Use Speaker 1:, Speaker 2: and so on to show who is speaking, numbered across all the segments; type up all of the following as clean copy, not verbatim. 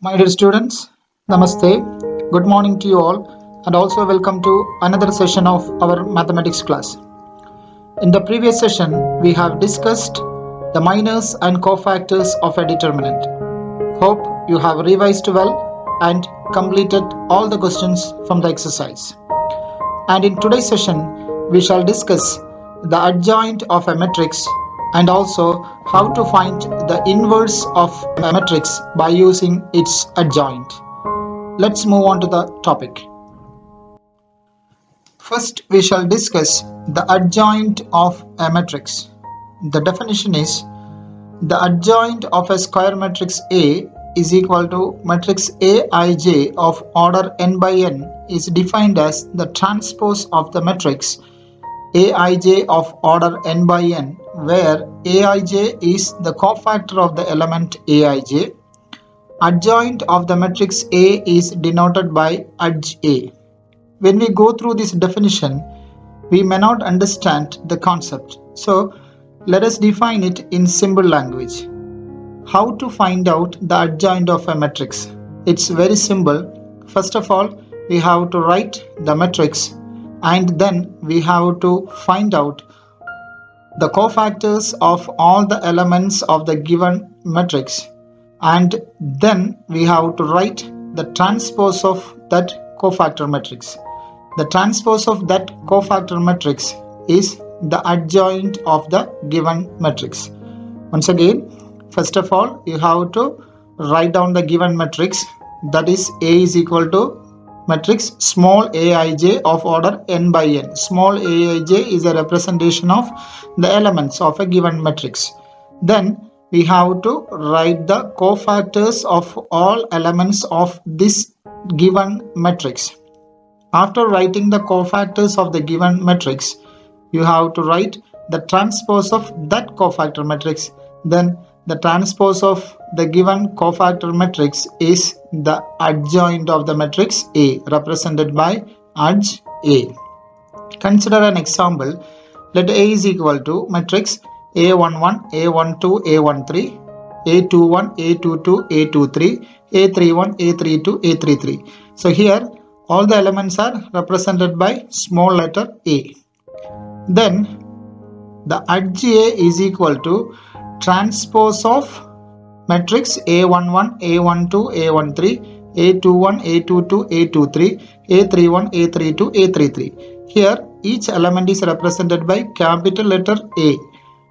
Speaker 1: My dear students, Namaste. Good morning to you all, and also welcome to another session of our mathematics class. In the previous session, we have discussed the minors and cofactors of a determinant. Hope you have revised well and completed all the questions from the exercise. And in today's session, we shall discuss the adjoint of a matrix and also how to find the inverse of a matrix by using its adjoint. Let's move on to the topic. First, we shall discuss the adjoint of a matrix. The definition is the adjoint of a square matrix A is equal to matrix Aij of order n by n is defined as the transpose of the matrix Aij of order n by n, where Aij is the cofactor of the element Aij. Adjoint of the matrix A is denoted by adj A. When we go through this definition, we may not understand the concept. So, let us define it in simple language. How to find out the adjoint of a matrix? It's very simple. First of all, we have to write the matrix, and then we have to find out the cofactors of all the elements of the given matrix, and then we have to write the transpose of that cofactor matrix. The transpose of that cofactor matrix is the adjoint of the given matrix. Once again, first of all, you have to write down the given matrix, that is A is equal to matrix small aij of order n by n. Small aij is a representation of the elements of a given matrix. Then we have to write the cofactors of all elements of this given matrix. After writing the cofactors of the given matrix, you have to write the transpose of that cofactor matrix. Then the transpose of the given cofactor matrix is the adjoint of the matrix A, represented by adj A. Consider an example. Let A is equal to matrix A11, A12, A13, A21, A22, A23, A31, A32, A33. So here all the elements are represented by small letter A. Then the adj A is equal to transpose of matrix A11, A12, A13, A21, A22, A23, A31, A32, A33. Here each element is represented by capital letter A,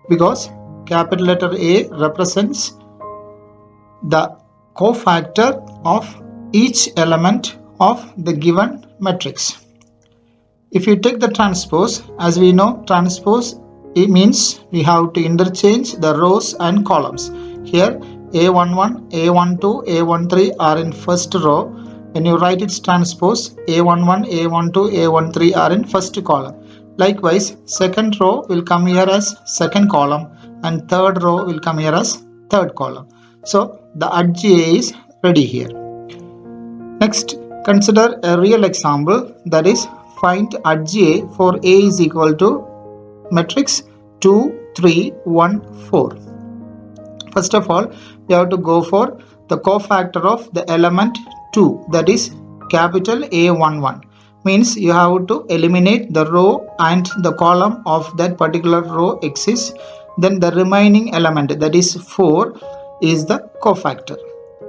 Speaker 1: because capital letter A represents the cofactor of each element of the given matrix. If you take the transpose, as we know, transpose it means we have to interchange the rows and columns. Here A11, A12, A13 are in first row. When you write its transpose, A11, A12, A13 are in first column. Likewise, second row will come here as second column and third row will come here as third column. So the adj A is ready here. Next, consider a real example, that is find adj A for A is equal to matrix 2, 3, 1, 4. First of all, we have to go for the cofactor of the element 2, that is capital A11. Means you have to eliminate the row and the column of that particular row exists. Then the remaining element, that is 4, is the cofactor.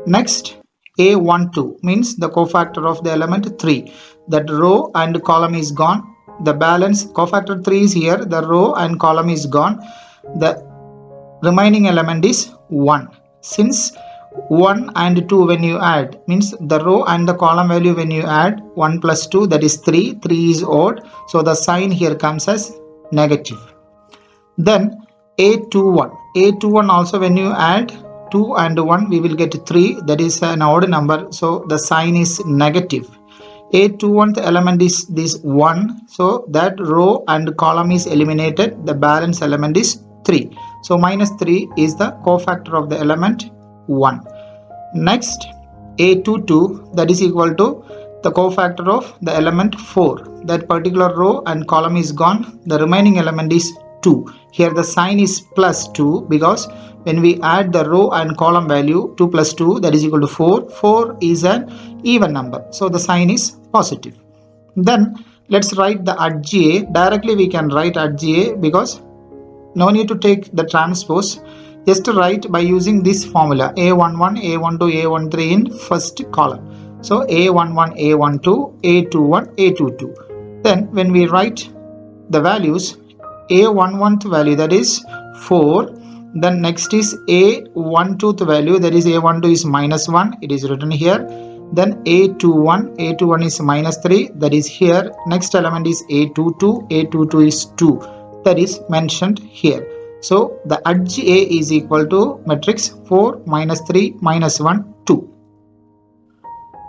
Speaker 1: Next, A12 means the cofactor of the element 3. That row and column is gone. The balance cofactor 3 is here, the row and column is gone. The remaining element is 1. Since 1 and 2 when you add, means the row and the column value when you add 1 plus 2, that is 3. 3 is odd, so the sign here comes as negative. Then A21. A21 also when you add 2 and 1 we will get 3, that is an odd number, so the sign is negative. A21th element is this 1, so that row and column is eliminated, the balance element is 3. So minus 3 is the cofactor of the element 1. Next, A22, that is equal to the cofactor of the element 4. That particular row and column is gone, the remaining element is 2. Here the sign is plus 2 because when we add the row and column value 2 plus 2, that is equal to 4. 4 is an even number, so the sign is positive. Then let's write the adj. Directly we can write adj because no need to take the transpose. Just write by using this formula a11, a12, a13 in first column. So a11, a12, a21, a22. Then when we write the values, a11th value, that is 4. Then next is a12th value, that is a12 is minus 1, it is written here. Then a21 is minus 3, that is here. Next element is a22, a22 is 2, that is mentioned here. So the adj A is equal to matrix 4 minus 3 minus 1 2.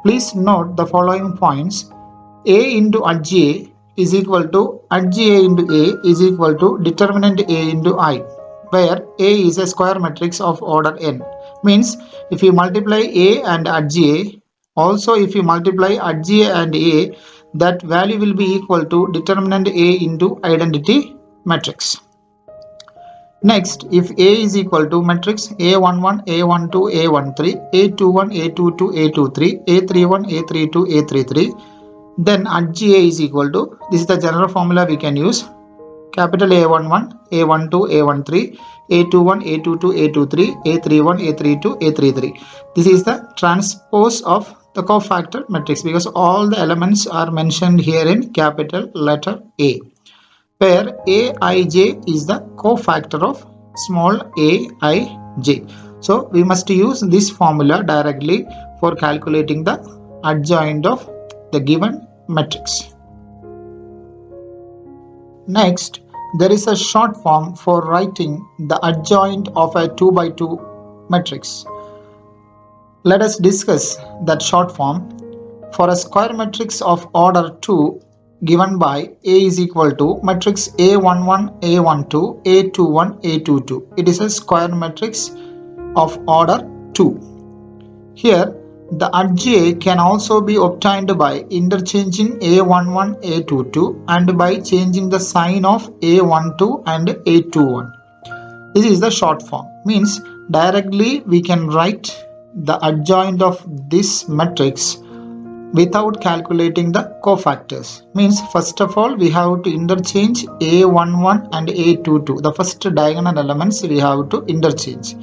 Speaker 1: Please note the following points. A into adj A is equal to adj A into A is equal to determinant A into I, where A is a square matrix of order n. Means if you multiply A and adj A, also if you multiply adj A and A, that value will be equal to determinant A into identity matrix. Next, if A is equal to matrix A11, A12, A13, A21, A22, A23, A31, A32, A33, then adj A is equal to, this is the general formula we can use, capital A11, A12, A13, A21, A22, A23, A31, A32, A33. This is the transpose of the cofactor matrix because all the elements are mentioned here in capital letter A, where Aij is the cofactor of small aij. So we must use this formula directly for calculating the adjoint of the given matrix. Next, there is a short form for writing the adjoint of a 2 by 2 matrix. Let us discuss that short form. For a square matrix of order 2 given by A is equal to matrix A11, A12, A21, A22. It is a square matrix of order 2. Here, the adj can also be obtained by interchanging A11, A22 and by changing the sign of A12 and A21. This is the short form. Means directly we can write the adjoint of this matrix without calculating the cofactors. Means first of all we have to interchange A11 and A22. The first diagonal elements we have to interchange.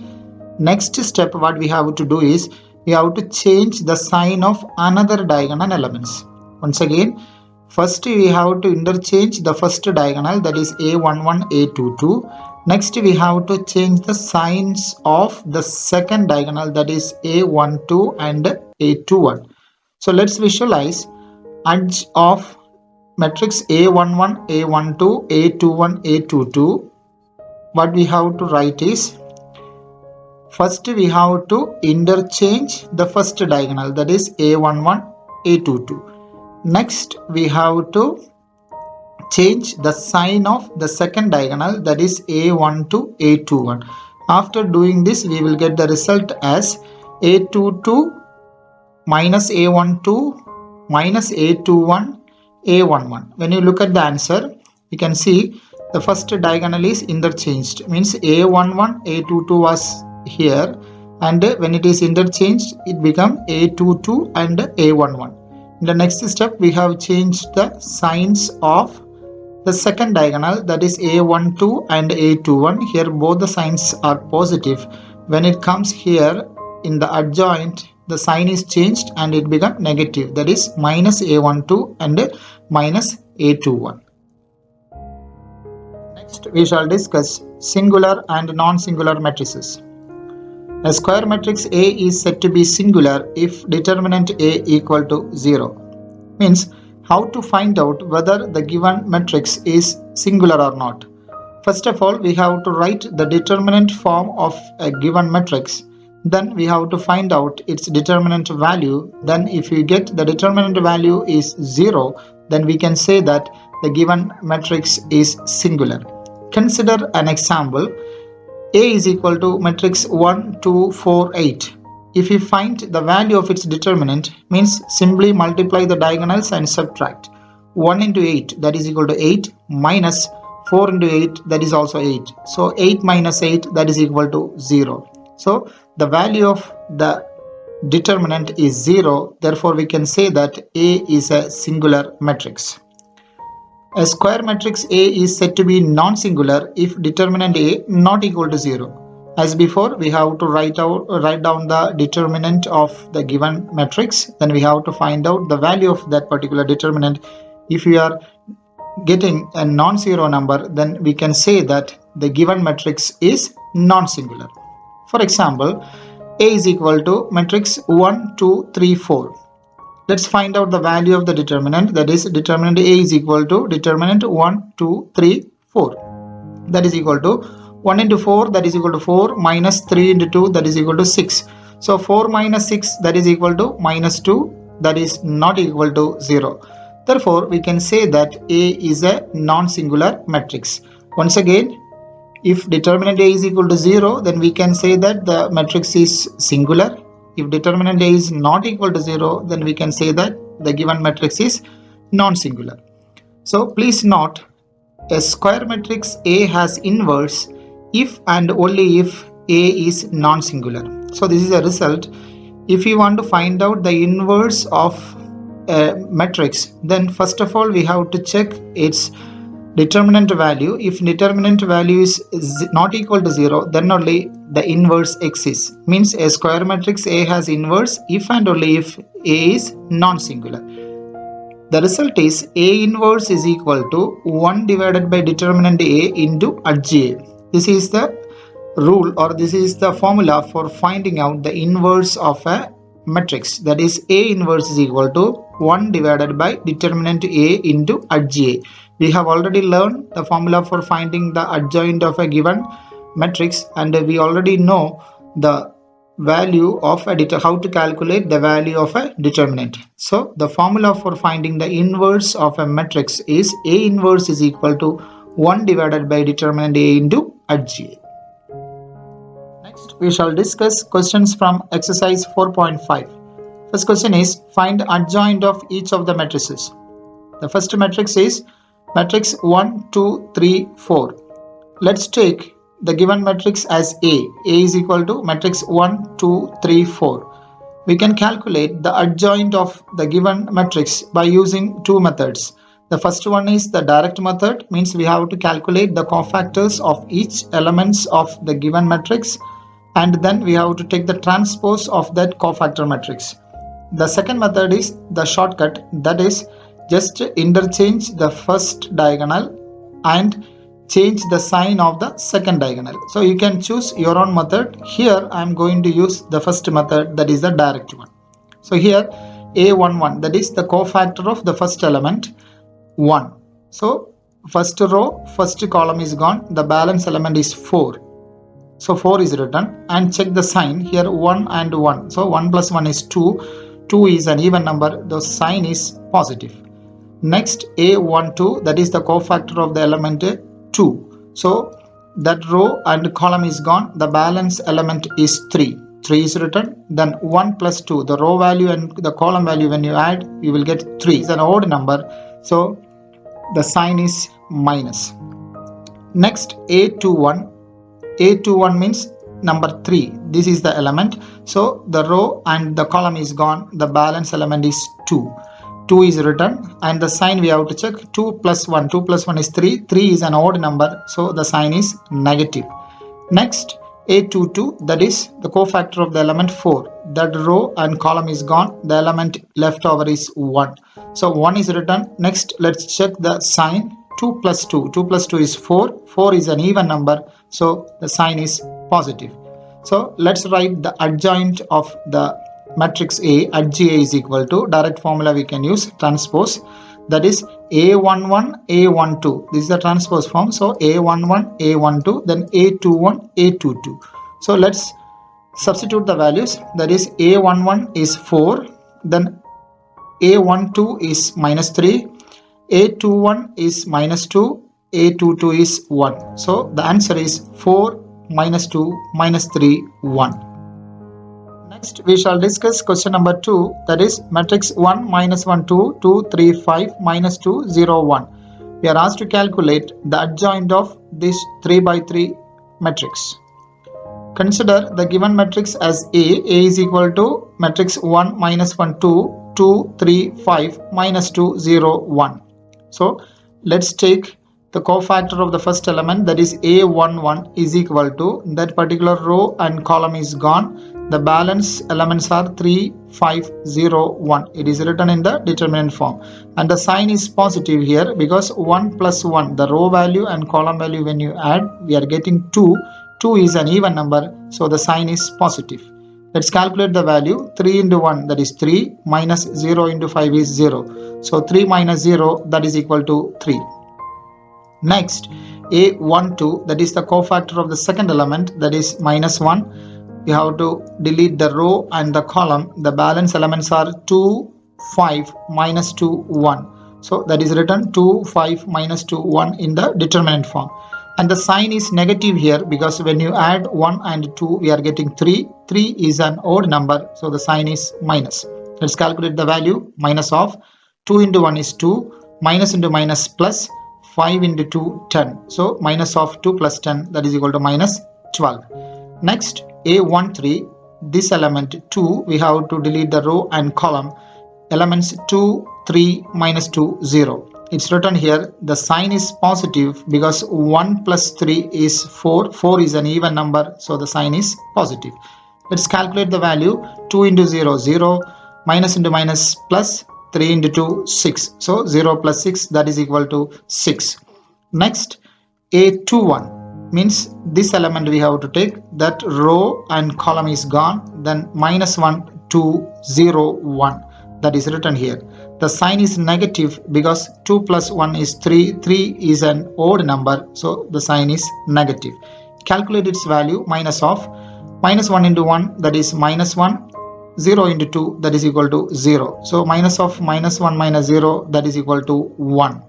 Speaker 1: Next step what we have to do is we have to change the sign of another diagonal elements. Once again, first we have to interchange the first diagonal, that is A11, A22. Next we have to change the signs of the second diagonal, that is A12 and A21. So let's visualize adj of matrix A11, A12, A21, A22. What we have to write is, first we have to interchange the first diagonal, that is A11, A22. Next we have to change the sign of the second diagonal, that is A12, A21. After doing this we will get the result as A22 minus A12 minus A21, A11. When you look at the answer, you can see the first diagonal is interchanged. Means A11, A22 was here, and when it is interchanged it become A22 and A11. In the next step we have changed the signs of the second diagonal, that is A12 and A21. Here both the signs are positive. When it comes here in the adjoint, the sign is changed and it becomes negative, that is minus A12 and minus A21. Next we shall discuss singular and non-singular matrices. A square matrix A is said to be singular if determinant A equal to 0. Means how to find out whether the given matrix is singular or not. First of all, we have to write the determinant form of a given matrix. Then we have to find out its determinant value. Then if we get the determinant value is 0, then we can say that the given matrix is singular. Consider an example. A is equal to matrix 1, 2, 4, 8. If we find the value of its determinant, means simply multiply the diagonals and subtract. 1 into 8, that is equal to 8, minus 4 into 8, that is also 8. So 8 minus 8, that is equal to 0. So the value of the determinant is 0. Therefore, we can say that A is a singular matrix. A square matrix A is said to be non-singular if determinant A not equal to 0. As before, we have to write down the determinant of the given matrix. Then we have to find out the value of that particular determinant. If we are getting a non-zero number, then we can say that the given matrix is non-singular. For example, A is equal to matrix 1, 2, 3, 4. Let's find out the value of the determinant. That is, determinant A is equal to determinant 1, 2, 3, 4. That is equal to 1 into 4, that is equal to 4, minus 3 into 2, that is equal to 6. So 4 minus 6, that is equal to minus 2, that is not equal to 0. Therefore, we can say that A is a non-singular matrix. Once again, if determinant A is equal to 0, then we can say that the matrix is singular. If determinant A is not equal to 0, then we can say that the given matrix is non-singular. So please note, a square matrix A has inverse if and only if A is non-singular. So this is a result. If you want to find out the inverse of a matrix, then first of all we have to check its determinant value. If determinant value is not equal to 0, then only the inverse exists. Means a square matrix A has inverse if and only if A is non-singular. The result is A inverse is equal to 1 divided by determinant A into adj A. This is the rule, or this is the formula for finding out the inverse of a matrix. That is, A inverse is equal to 1 divided by determinant A into adj A. We have already learned the formula for finding the adjoint of a given matrix, and we already know the value of a how to calculate the value of a determinant. So the formula for finding the inverse of a matrix is A inverse is equal to 1 divided by determinant A into adj A. Next, we shall discuss questions from exercise 4.5. First question is, find adjoint of each of the matrices. The first matrix is matrix 1, 2, 3, 4. Let's take the given matrix as A. A is equal to matrix 1, 2, 3, 4. We can calculate the adjoint of the given matrix by using two methods. The first one is the direct method, means we have to calculate the cofactors of each elements of the given matrix, and then we have to take the transpose of that cofactor matrix. The second method is the shortcut, that is, just interchange the first diagonal and change the sign of the second diagonal. So you can choose your own method. Here I am going to use the first method, that is the direct one. So here A11, that is the cofactor of the first element 1. So first row, first column is gone, the balance element is 4. So 4 is written, and check the sign here, 1 and 1. So 1 plus 1 is 2. 2 is an even number, the sign is positive. Next A12, that is the cofactor of the element 2. So that row and column is gone, the balance element is 3. 3 is written. Then 1 plus 2, the row value and the column value, when you add, you will get 3. It's an odd number, so the sign is minus. Next A21. A21 means number 3. This is the element. So the row and the column is gone, the balance element is 2. 2 is written, and the sign we have to check. 2 plus 1. 2 plus 1 is 3. 3 is an odd number, so the sign is negative. Next A22, that is the cofactor of the element 4. That row and column is gone, the element left over is 1. So 1 is written. Next, let's check the sign. 2 plus 2. 2 plus 2 is 4. 4 is an even number, so the sign is positive. So let's write the adjoint of the matrix A. Adj A is equal to, direct formula we can use, transpose, that is A11 A12. This is the transpose form. So A11 A12, then A21 A22. So let's substitute the values. That is A11 is 4, then A12 is minus 3, A21 is minus 2, A22 is 1. So the answer is 4 minus 2 minus 3 1. Next, we shall discuss question number 2, that is matrix 1 minus 1 2 2 3 5 minus 2 0 1. We are asked to calculate the adjoint of this 3 by 3 matrix. Consider the given matrix as A is equal to matrix 1, minus 1, 2, 2, 3, 5, minus 2, 0, 1. So let's take the cofactor of the first element, that is A11 is equal to, that particular row and column is gone. The balance elements are 3, 5, 0, 1. It is written in the determinant form. And the sign is positive here because 1 plus 1, the row value and column value, when you add, we are getting 2. 2 is an even number, so the sign is positive. Let's calculate the value. 3 into 1, that is 3, minus 0 into 5 is 0. So 3 minus 0, that is equal to 3. Next, A12, that is the cofactor of the second element, that is minus 1. We have to delete the row and the column. The balance elements are 2, 5, minus 2, 1. So that is written 2, 5, minus 2, 1 in the determinant form. And the sign is negative here because when you add 1 and 2, we are getting 3. 3 is an odd number, so the sign is minus. Let's calculate the value. Minus of 2 into 1 is 2, minus into minus plus, 5 into 2, 10. So minus of 2 plus 10, that is equal to minus 12. Next, A13, this element 2, we have to delete the row and column. Elements 2, 3, minus 2, 0. It's written here, the sign is positive because 1 plus 3 is 4. 4 is an even number, so the sign is positive. Let's calculate the value. 2 into 0, 0, minus into minus plus, 3 into 2, 6. So 0 plus 6, that is equal to 6. Next, A21 means this element we have to take, that row and column is gone. Then minus 1, 2, 0, 1. That is written here. The sign is negative because 2 plus 1 is 3. 3 is an odd number, so the sign is negative. Calculate its value. Minus of minus 1 into 1, that is minus 1. 0 into 2, that is equal to 0. So minus of minus 1 minus 0, that is equal to 1.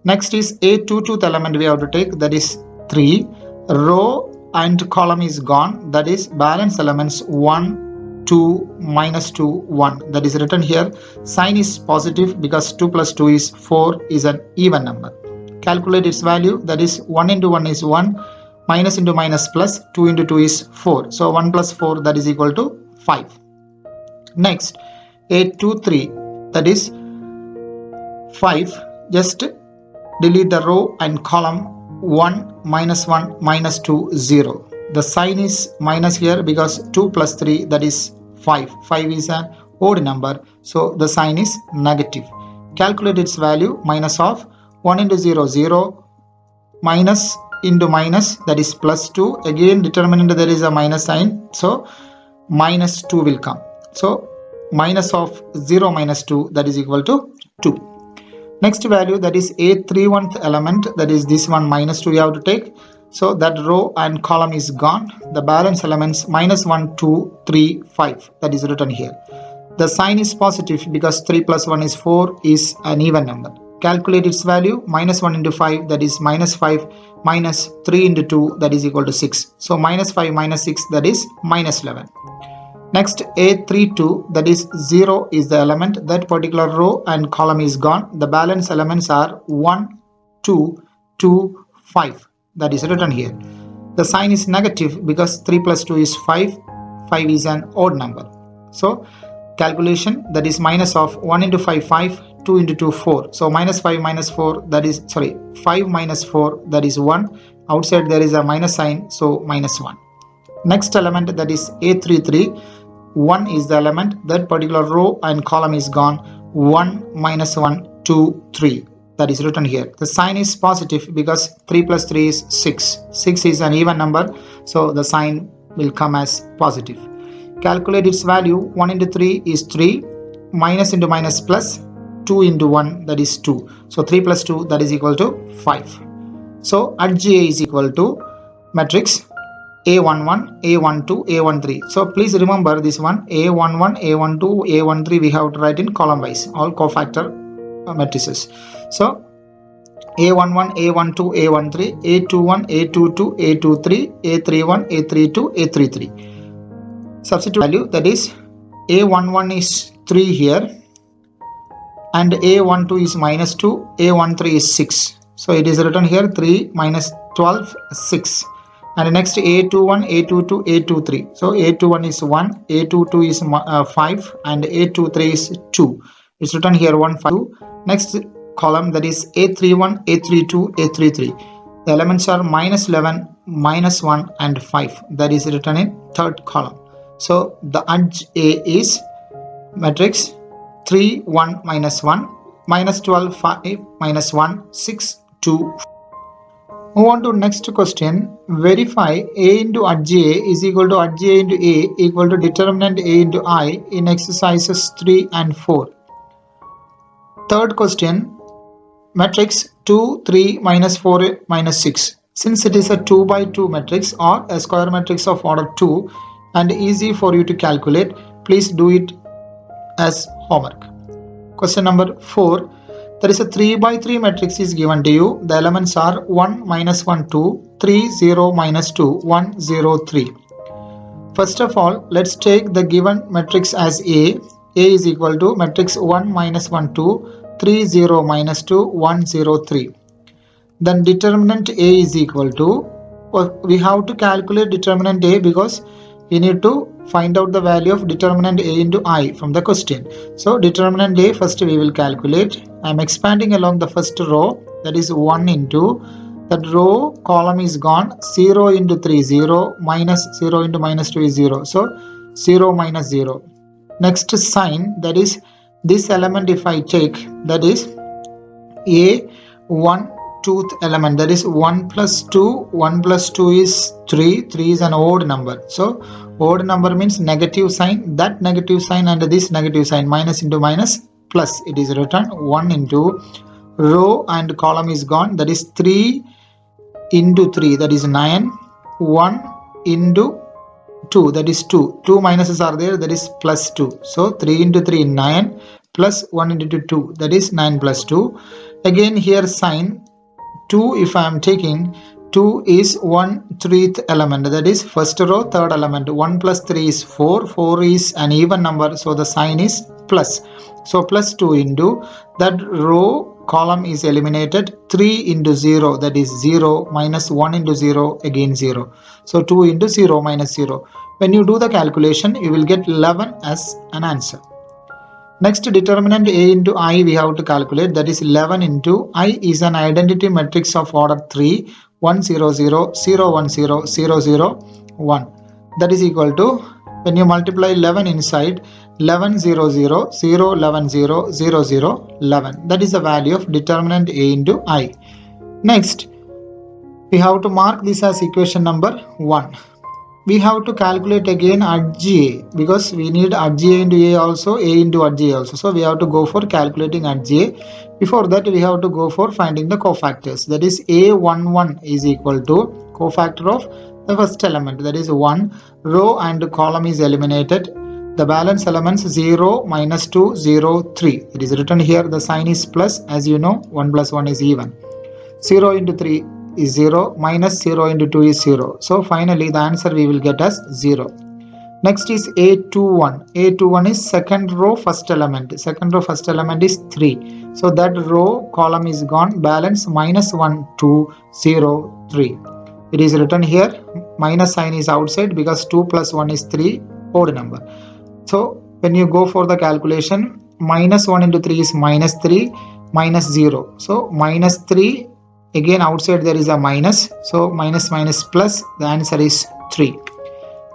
Speaker 1: Next is A22 element we have to take, that is 3. Row and column is gone, that is balance elements 1, 2, minus 2, 1. That is written here. Sign is positive because 2 plus 2 is 4 is an even number. Calculate its value, that is 1 into 1 is 1, minus into minus plus, 2 into 2 is 4. So 1 plus 4, that is equal to 5. Next, A23, that is 5. Just delete the row and column. 1, minus 1, minus 2, 0. The sign is minus here because 2 plus 3, that is 5. 5 is an odd number, so the sign is negative. Calculate its value. Minus of 1 into 0, 0, minus into minus, that is plus 2. Again determinant, there is a minus sign, so minus 2 will come. So minus of 0 minus 2, that is equal to 2. Next value, that is A31th element, that is this one, minus 2 you have to take. So that row and column is gone. The balance elements minus 1, 2, 3, 5. That is written here. The sign is positive because 3 plus 1 is 4 is an even number. Calculate its value. Minus 1 into 5, that is minus 5, minus 3 into 2, that is equal to 6. So minus 5 minus 6, that is minus 11. Next, A32, that is 0 is the element. That particular row and column is gone. The balance elements are 1, 2, 2, 5. That is written here. The sign is negative because 3 plus 2 is 5. 5 is an odd number. So calculation, that is minus of 1 into 5, 5, 2 into 2, 4. So minus 5 minus 4, that is, 5 minus 4, that is 1. Outside there is a minus sign, so minus 1. Next element, that is A33. 1 is the element. That particular row and column is gone. 1, minus 1, 2, 3. That is written here. The sign is positive because 3 plus 3 is 6. 6 is an even number, so the sign will come as positive. Calculate its value. 1 into 3 is 3. Minus into minus plus. 2 into 1, that is 2. So 3 plus 2, that is equal to 5. So AdjA is equal to matrix A11, A12, A13. So please remember this one. A11, A12, A13 we have to write in column wise, all cofactor matrices. So A11, A12, A13, A21, A22, A23, A31, A32, A33. Substitute value, that is A11 is 3 here, and A12 is minus 2, A13 is 6. So it is written here 3 minus 12, 6. And next A21, A22, A23. So A21 is 1, A22 is 5, and A23 is 2. It's written here 1, 5, 2. Next column, that is A31, A32, A33. The elements are minus 11, minus 1 and 5. That is written in third column. So the edge A is matrix 3, 1, minus 1, minus 12, 5, minus 1, 6, 2. Move on to next question. Verify A into edge A is equal to edge A into A equal to determinant A into I in exercises 3 and 4. Third question. Matrix 2, 3, minus 4, minus 6. Since it is a 2 by 2 matrix or a square matrix of order 2 and easy for you to calculate, please do it as homework. Question number 4. There is a 3 by 3 matrix is given to you. The elements are 1, minus 1, 2, 3, 0, minus 2, 1, 0, 3. First of all, let's take the given matrix as A. A is equal to matrix 1, minus 1, 2, 3, 0, minus 2, 1, 0, 3. Then determinant A is equal to, we have to calculate determinant A because we need to find out the value of determinant A into I from the question. So determinant A first we will calculate. I am expanding along the first row, that is 1 into, that row column is gone, 0 into 3, 0, minus 0 into minus 2 is 0. So 0 minus 0. Next sign, that is this element if I take, that is A 1 tooth element, that is 1 plus 2, 1 plus 2 is 3, 3 is an odd number. So odd number means negative sign, that negative sign and this negative sign, minus into minus plus, it is written 1 into row and column is gone, that is 3 into 3, that is 9, 1 into 2, that is 2, 2 minuses are there, that is plus 2. So 3 into 3 9 plus 1 into 2, that is 9 plus 2. Again here sign 2, if I am taking 2 is 1/3 element, that is first row third element. 1 plus 3 is 4, 4 is an even number, so the sign is plus. So plus 2 into that row column is eliminated, 3 into 0, that is 0, minus 1 into 0, again 0. So 2 into 0 minus 0. When you do the calculation, you will get 11 as an answer. Next determinant A into I we have to calculate, that is 11 into I is an identity matrix of order 3, 1, 0, 0, 0, 1, 0, 0, 0, 1. That is equal to, when you multiply 11 inside, 11, 0, 0, 0, 11, 0, 0, 0, 11. That is the value of determinant A into I. Next, we have to mark this as equation number 1. We have to calculate again edge A because we need edge A into A also, A into edge A also. So we have to go for calculating edge A. Before that, we have to go for finding the cofactors. That is A11 is equal to cofactor of the first element, that is 1. Row and column is eliminated. The balance elements 0, minus 2, 0, 3. It is written here, the sign is plus. As you know, 1 plus 1 is even. 0 into 3 is 0, minus 0 into 2 is 0. So finally the answer we will get as 0. Next is A21. A21 is second row first element. Second row first element is 3. So that row column is gone. Balance minus 1, 2, 0, 3. It is written here. Minus sign is outside because 2 plus 1 is 3, odd number. So when you go for the calculation, minus 1 into 3 is minus 3, minus 0. So minus 3. Again outside there is a minus, so minus minus plus, the answer is 3.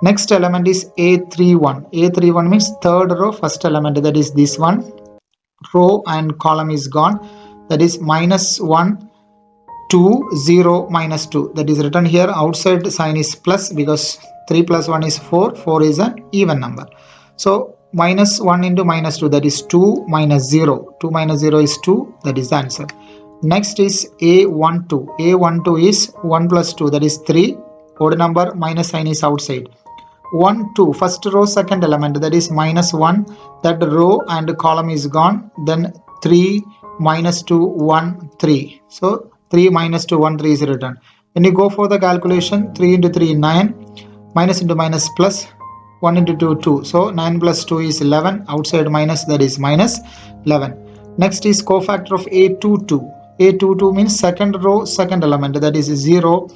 Speaker 1: Next element is A31. A31 means third row first element, that is this one. Row and column is gone, that is minus 1, 2, 0, minus 2. That is written here, outside sign is plus because 3 plus 1 is 4, 4 is an even number. So minus 1 into minus 2, that is 2 minus 0. 2 minus 0 is 2, that is the answer. Next is A12. A12 is 1 plus 2, that is 3. Odd number, minus sign is outside. 1, 2, first row second element, that is minus 1. That row and column is gone. Then 3, minus 2, 1, 3. So 3 minus 2, 1, 3 is written. When you go for the calculation, 3 into 3 9. Minus into minus plus. 1 into 2, 2. So 9 plus 2 is 11. Outside minus, that is minus 11. Next is cofactor of A22. A22 means second row, second element, that is 0.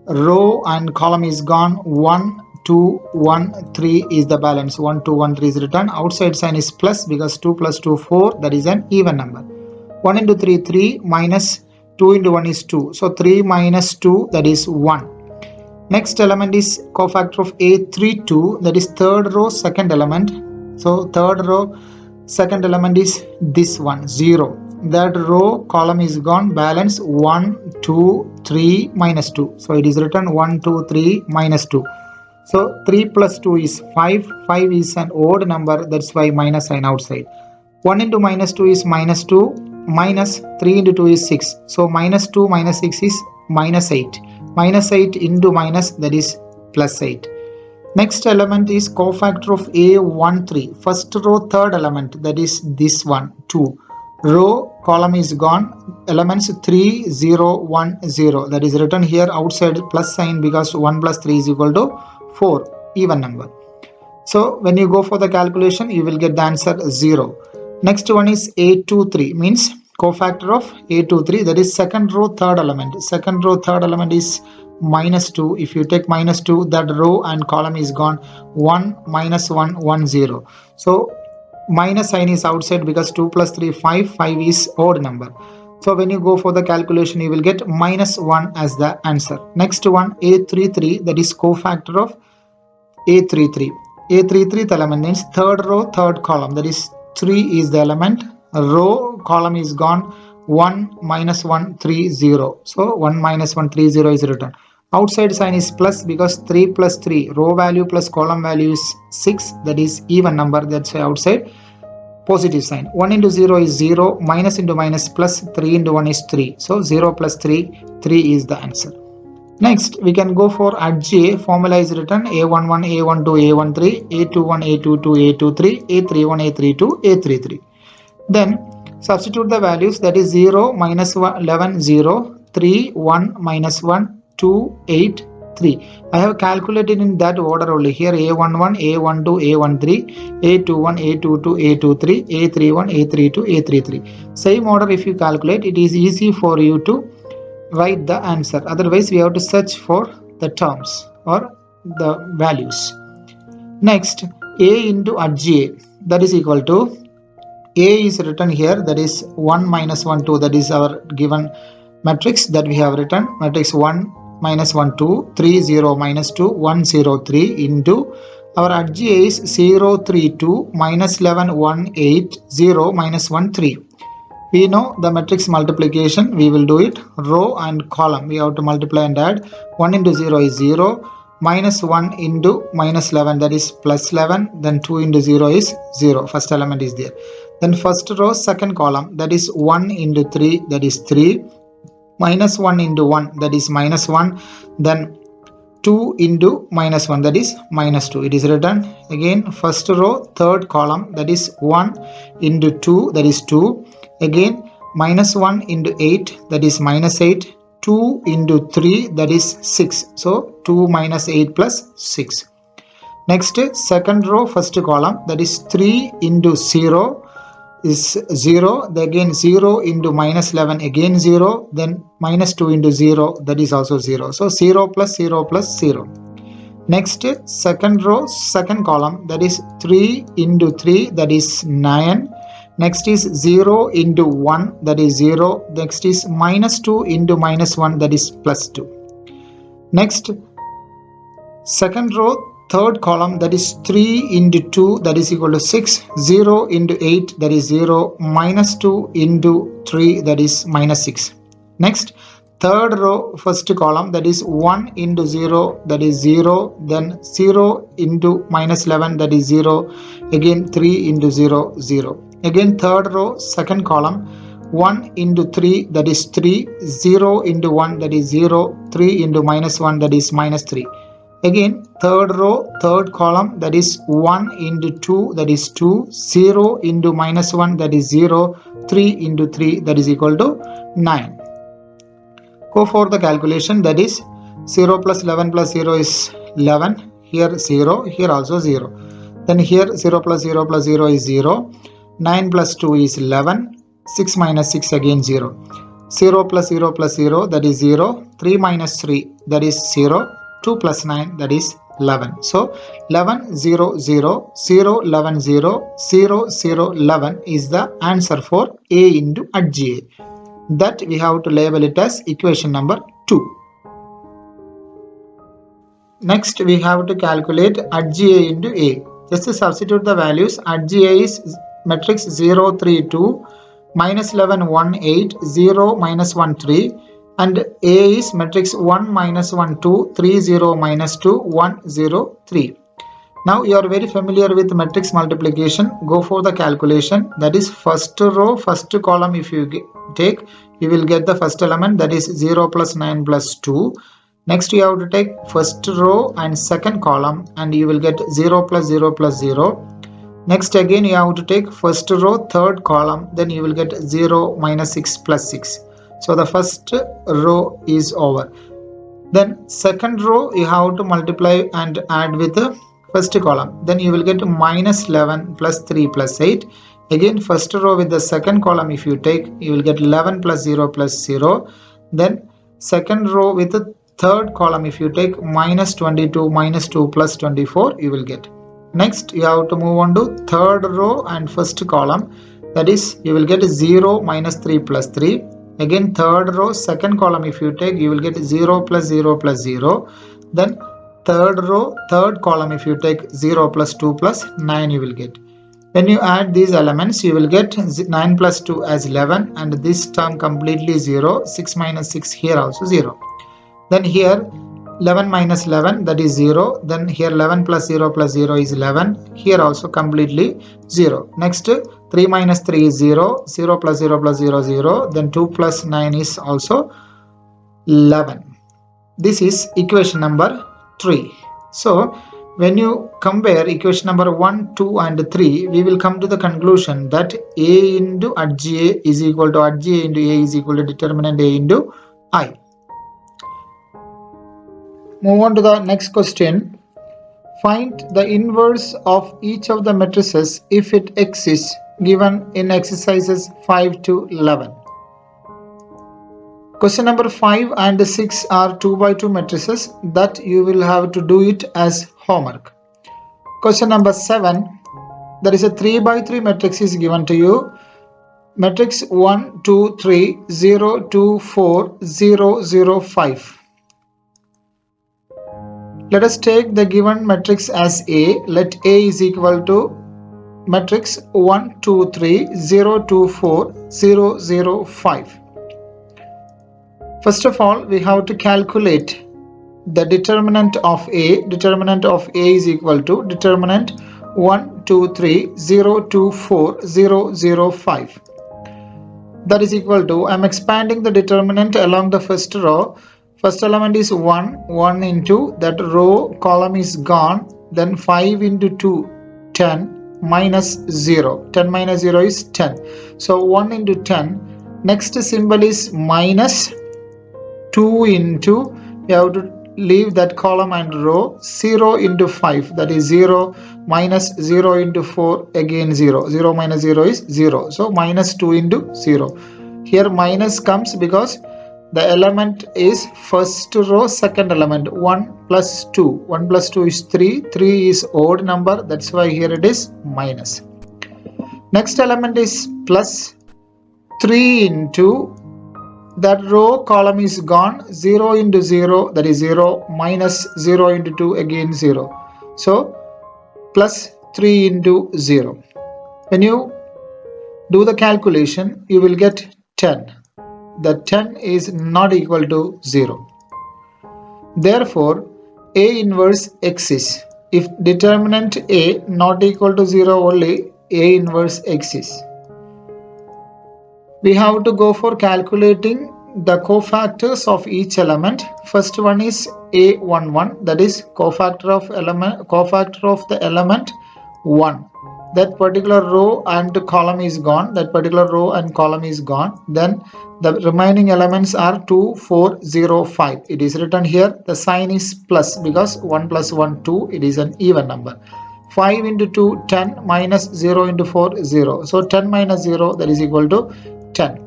Speaker 1: Row and column is gone. 1, 2, 1, 3 is the balance. 1, 2, 1, 3 is written. Outside sign is plus because 2 plus 2, 4. That is an even number. 1 into 3, 3 minus 2 into 1 is 2. So 3 minus 2, that is 1. Next element is cofactor of A32, that is third row, second element. So third row, second element is this one, 0. That row column is gone. Balance 1, 2, 3 minus 2. So it is written 1, 2, 3 minus 2. So 3 plus 2 is 5. 5 is an odd number. That's why minus sign outside. 1 into minus 2 is minus 2. Minus 3 into 2 is 6. So minus 2 minus 6 is minus 8. Minus 8 into minus, that is plus 8. Next element is cofactor of A13. First row, third element, that is this one, 2. Row, column is gone. Elements 3, 0, 1, 0. That is written here outside plus sign because 1 plus 3 is equal to 4. Even number. So when you go for the calculation, you will get the answer 0. Next one is A23, means cofactor of A23, that is second row, third element. Second row, third element is minus 2. If you take minus 2, that row and column is gone. 1, minus 1, 1, 0. So minus sign is outside because 2 plus 3, 5. 5 is odd number. So when you go for the calculation, you will get minus 1 as the answer. Next one, A33, that is cofactor of A33. A33th element means third row, third column, that is 3 is the element. Row, column is gone. 1, minus 1, 3, 0. So 1 minus 1, 3, 0 is written. Outside sign is plus because 3 plus 3, row value plus column value is 6. That is even number. That's why outside positive sign. 1 into 0 is 0. Minus into minus plus. 3 into 1 is 3. So 0 plus 3, 3 is the answer. Next, we can go for AdJ. Formula is written A11, A12, A13, A21, A22, A23, A31, A32, A33. Then substitute the values, that is 0, minus 1, 11, 0, 3, 1, minus 1, 2, 8, 3. I have calculated in that order only. Here A11, A12, A13, A21, A22, A23, A31, A32, A33. Same order if you calculate, it is easy for you to write the answer. Otherwise we have to search for the terms or the values. Next, A into AdJ, that is equal to, A is written here, that is 1 minus 1 2, that is our given matrix that we have written. Matrix 1 minus 1 2, 3 0 minus 2, 1 0 3 into our AdJ is 0 3 2 minus 11 1 8 0 minus 1 3. We know the matrix multiplication, we will do it. Row and column, we have to multiply and add. 1 into 0 is 0. Minus 1 into minus 11, that is plus 11. Then 2 into 0 is 0. First element is there. Then first row, second column, that is 1 into 3, that is 3. Minus 1 into 1, that is minus 1. Then 2 into minus 1, that is minus 2. It is written again first row, third column, that is 1 into 2, that is 2. Again minus 1 into 8, that is minus 8. 2 into 3, that is 6. So 2 minus 8 plus 6. Next, second row, first column, that is 3 into 0 is 0. Again 0 into minus 11, again 0. Then minus 2 into 0, that is also 0. So 0 plus 0 plus 0. Next, second row, second column, that is 3 into 3, that is 9. Next is 0 into 1, that is 0. Next is minus 2 into minus 1, that is plus 2. Next, second row, third column, that is 3 into 2, that is equal to 6. 0 into 8, that is 0. Minus 2 into 3, that is minus 6. Next, third row, first column, that is 1 into 0, that is 0. Then 0 into minus 11, that is 0. Again 3 into 0, 0. Again third row, second column, 1 into 3, that is 3. 0 into 1, that is 0. 3 into minus 1, that is minus 3. Again third row, third column, that is 1 into 2, that is 2. 0 into minus 1, that is 0. 3 into 3, that is equal to 9. Go for the calculation, that is 0 plus 11 plus 0 is 11. Here 0, here also 0. Then here 0 plus 0 plus 0 is 0. 9 plus 2 is 11. 6 minus 6 again 0. 0 plus 0 plus 0 that is 0. 3 minus 3 that is 0. 2 plus 9 that is 11. So 11 0 0 0 11 0 0 0 11 is the answer for A into AdGA. That we have to label it as equation number 2. Next we have to calculate AdGA into A. Just to substitute the values. AdGA is matrix 0 3 2 minus 11 1 8 0 minus 1 3, and A is matrix 1 minus 1 2 3 0 minus 2 1 0 3. Now you are very familiar with matrix multiplication. Go for the calculation. That is first row, first column if you take, you will get the first element, that is 0 plus 9 plus 2. Next you have to take first row and second column and you will get 0 plus 0 plus 0. Next again you have to take first row, third column, then you will get 0 minus 6 plus 6. So the first row is over. Then second row you have to multiply and add with the first column. Then you will get minus 11 plus 3 plus 8. Again first row with the second column if you take, you will get 11 plus 0 plus 0. Then second row with the third column if you take, minus 22 minus 2 plus 24 you will get. Next you have to move on to third row and first column, that is you will get 0 minus 3 plus 3. Again third row second column if you take, you will get 0 plus 0 plus 0. Then third row third column if you take, 0 plus 2 plus 9 you will get. When you add these elements you will get 9 plus 2 as 11, and this term completely 0. 6 minus 6 here also 0. Then here 11 minus 11 that is 0. Then here 11 plus 0 plus 0 is 11. Here also completely 0. Next 3 minus 3 is 0. 0 plus 0 plus 0 0. Then 2 plus 9 is also 11. This is equation number 3. So when you compare equation number 1, 2 and 3, we will come to the conclusion that A into AdGA is equal to AdGA into A is equal to determinant A into I. Move on to the next question. Find the inverse of each of the matrices if it exists, given in exercises 5 to 11. Question number 5 and 6 are 2 by 2 matrices that you will have to do it as homework. Question number 7, there is a 3 by 3 matrix is given to you. Matrix 1, 2, 3, 0, 2, 4, 0, 0, 5. Let us take the given matrix as A. Let A is equal to matrix 1, 2, 3, 0, 2, 4, 0, 0, 5. First of all, we have to calculate the determinant of A. Determinant of A is equal to determinant 1, 2, 3, 0, 2, 4, 0, 0, 5. That is equal to, I am expanding the determinant along the first row. First element is 1, 1 into that row column is gone. Then 5 into 2, 10 minus 0. 10 minus 0 is 10. So 1 into 10. Next symbol is minus 2 into, you have to leave that column and row, 0 into 5, that is 0 minus 0 into 4, again 0. 0 minus 0 is 0. So minus 2 into 0. Here minus comes because the element is first row second element, 1 plus 2. 1 plus 2 is 3. 3 is odd number, that's why here it is minus. Next element is plus 3 into, that row column is gone, 0 into 0, that is 0, minus 0 into 2, again 0. So plus 3 into 0. When you do the calculation, you will get 10. The 10 is not equal to 0. Therefore, A inverse exists. If determinant A not equal to 0 only, A inverse exists. We have to go for calculating the cofactors of each element. First one is A11, that is cofactor of the element 1. That particular row and column is gone. That particular row and column is gone. Then the remaining elements are 2, 4, 0, 5. It is written here. The sign is plus because 1 plus 1, 2. It is an even number. 5 into 2, 10 minus 0 into 4, 0. So 10 minus 0, that is equal to 10.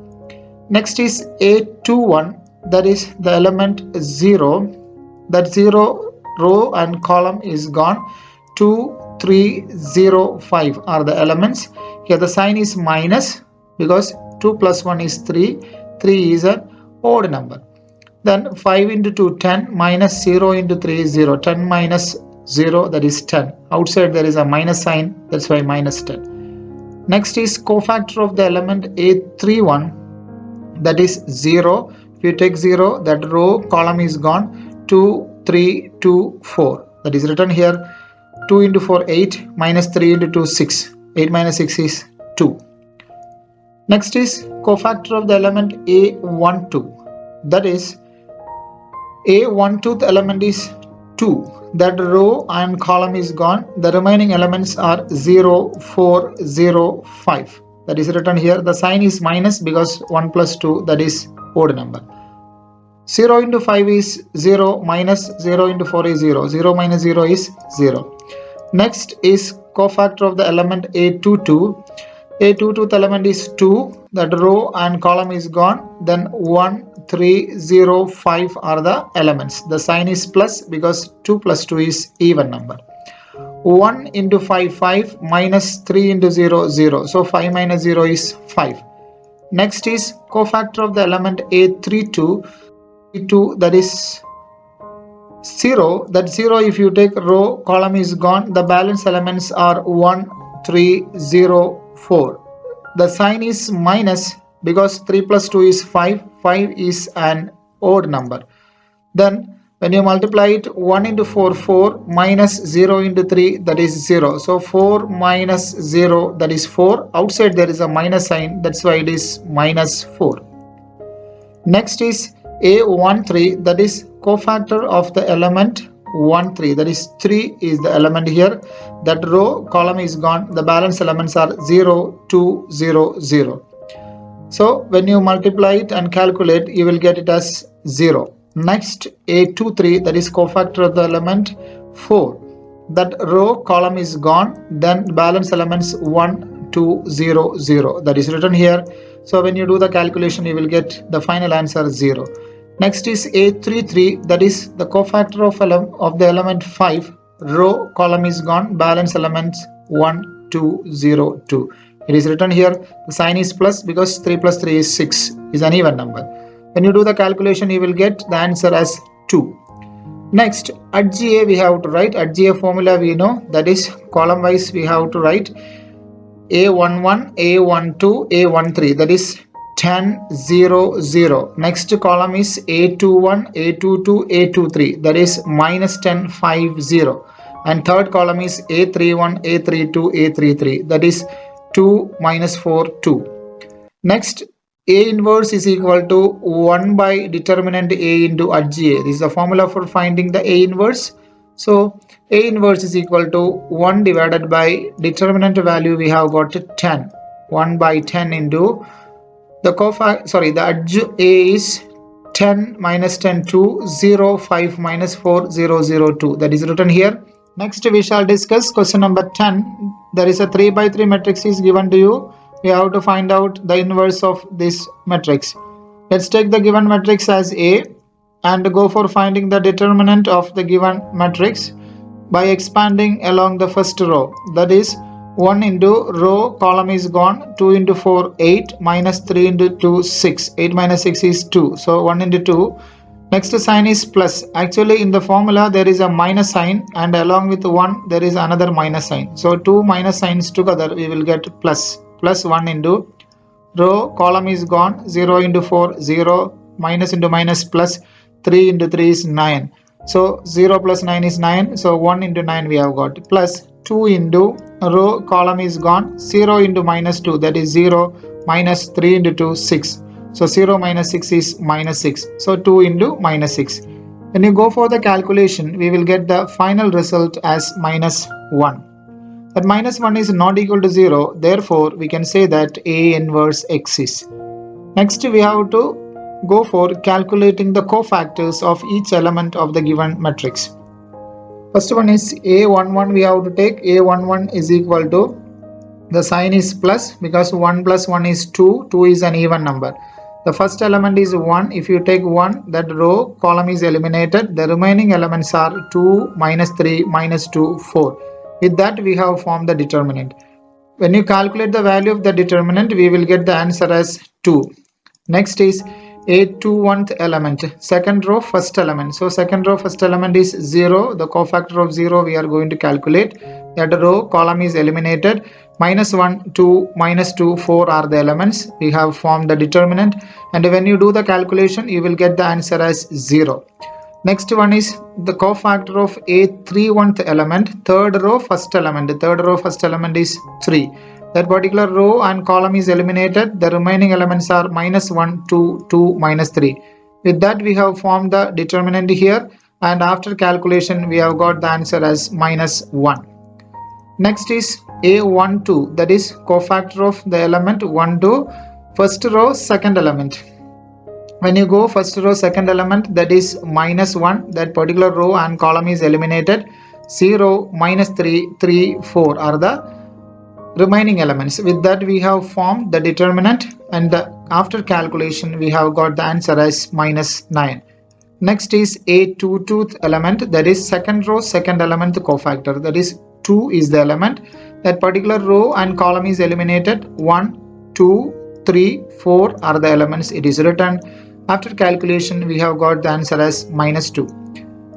Speaker 1: Next is A21, that is the element 0. That 0 row and column is gone. 2, 3, 0, 5 are the elements. Here the sign is minus because 2 plus 1 is 3. 3 is an odd number. Then 5 into 2, 10, minus 0 into 3 is 0. 10 minus 0, that is 10. Outside there is a minus sign, that's why minus 10. Next is cofactor of the element A31, that is 0. If you take 0, that row column is gone. 2, 3, 2, 4. That is written here. 2 into 4, 8. Minus 3 into 2, 6. 8 minus 6 is 2. Next is cofactor of the element A12. That is A12th element is 2. That row and column is gone. The remaining elements are 0, 4, 0, 5. That is written here. The sign is minus because 1 plus 2, that is odd number. 0 into 5 is 0, minus 0 into 4 is 0. 0 minus 0 is 0. Next is cofactor of the element A22. A22th element is 2. That row and column is gone. Then 1, 3, 0, 5 are the elements. The sign is plus because 2 plus 2 is even number. 1 into 5, 5, minus 3 into 0, 0. So 5 minus 0 is 5. Next is cofactor of the element A32. 2, that is 0. That 0, if you take row column is gone. The balance elements are 1, 3, 0, 4. The sign is minus because 3 plus 2 is 5. 5 is an odd number. Then when you multiply it, 1 into 4, 4, minus 0 into 3, that is 0. So 4 minus 0, that is 4. Outside there is a minus sign, that's why it is minus 4. Next is A13, that is cofactor of the element 1, 3. That is 3 is the element here. That row column is gone. The balance elements are 0, 2, 0, 0. So when you multiply it and calculate, you will get it as 0. Next, A23, that is cofactor of the element 4. That row column is gone. Then balance elements 1, 2, 0, 0. That is written here. So when you do the calculation, you will get the final answer 0. Next is A33, that is the cofactor of the element 5. Row column is gone. Balance elements 1, 2, 0, 2. It is written here. The sign is plus because 3 plus 3 is 6. Is an even number. When you do the calculation, you will get the answer as 2. Next, at GA we have to write. At GA formula we know, that is column wise we have to write A11, A12, A13. That is 10, 0, 0. Next column is A21, A22, A23. That is minus 10, 5, 0. And third column is A31, A32, A33. That is 2, minus 4, 2. Next, A inverse is equal to 1 by determinant A into at GA. This is the formula for finding the A inverse. So A inverse is equal to 1 divided by determinant value we have got 10. 1 by 10 into the adj A is 10 minus 10, 2, 0, 5 minus 4, 0, 0, 2. That is written here. Next we shall discuss question number 10. There is a 3 by 3 matrix is given to you. We have to find out the inverse of this matrix. Let's take the given matrix as A and go for finding the determinant of the given matrix by expanding along the first row. That is 1 into row column is gone. 2 into 4, 8, minus 3 into 2, 6. 8 minus 6 is 2. So 1 into 2. Next sign is plus. Actually in the formula there is a minus sign and along with 1 there is another minus sign. So 2 minus signs together we will get plus. Plus 1 into row column is gone. 0 into 4, 0, minus into minus plus 3 into 3 is 9. So 0 plus 9 is 9. So 1 into 9 we have got plus 2 into row column is gone. 0 into minus 2, that is 0, minus 3 into 2, 6. So 0 minus 6 is minus 6. So 2 into minus 6. When you go for the calculation, we will get the final result as minus 1. But minus 1 is not equal to 0. Therefore, we can say that A inverse exists. Next, we have to go for calculating the cofactors of each element of the given matrix. First one is A11. We have to take A11 is equal to The sign is plus because 1 plus 1 is 2. 2 is an even number. The first element is 1. If you take 1, that row column is eliminated. The remaining elements are 2, minus 3, minus 2, 4. With that we have formed the determinant. When you calculate the value of the determinant, we will get the answer as 2. Next is A21th element, second row first element. So second row first element is 0. The cofactor of 0 we are going to calculate. That row column is eliminated. Minus 1, 2, minus 2, 4 are the elements. We have formed the determinant, and when you do the calculation you will get the answer as 0. Next one is the cofactor of A31th element, third row first element. The third row first element is 3. That particular row and column is eliminated. The remaining elements are minus 1, 2, 2, minus 3. With that we have formed the determinant here, and after calculation we have got the answer as minus 1. Next is A12, that is cofactor of the element 1, 2, first row second element. When you go first row second element, that is minus 1, that particular row and column is eliminated. 0, minus 3, 3, 4 are the remaining elements. With that we have formed the determinant, and after calculation we have got the answer as minus 9. Next is A22th element, that is second row second element cofactor, that is 2 is the element. That particular row and column is eliminated. 1, 2, 3, 4 are the elements. It is written. After calculation we have got the answer as minus 2.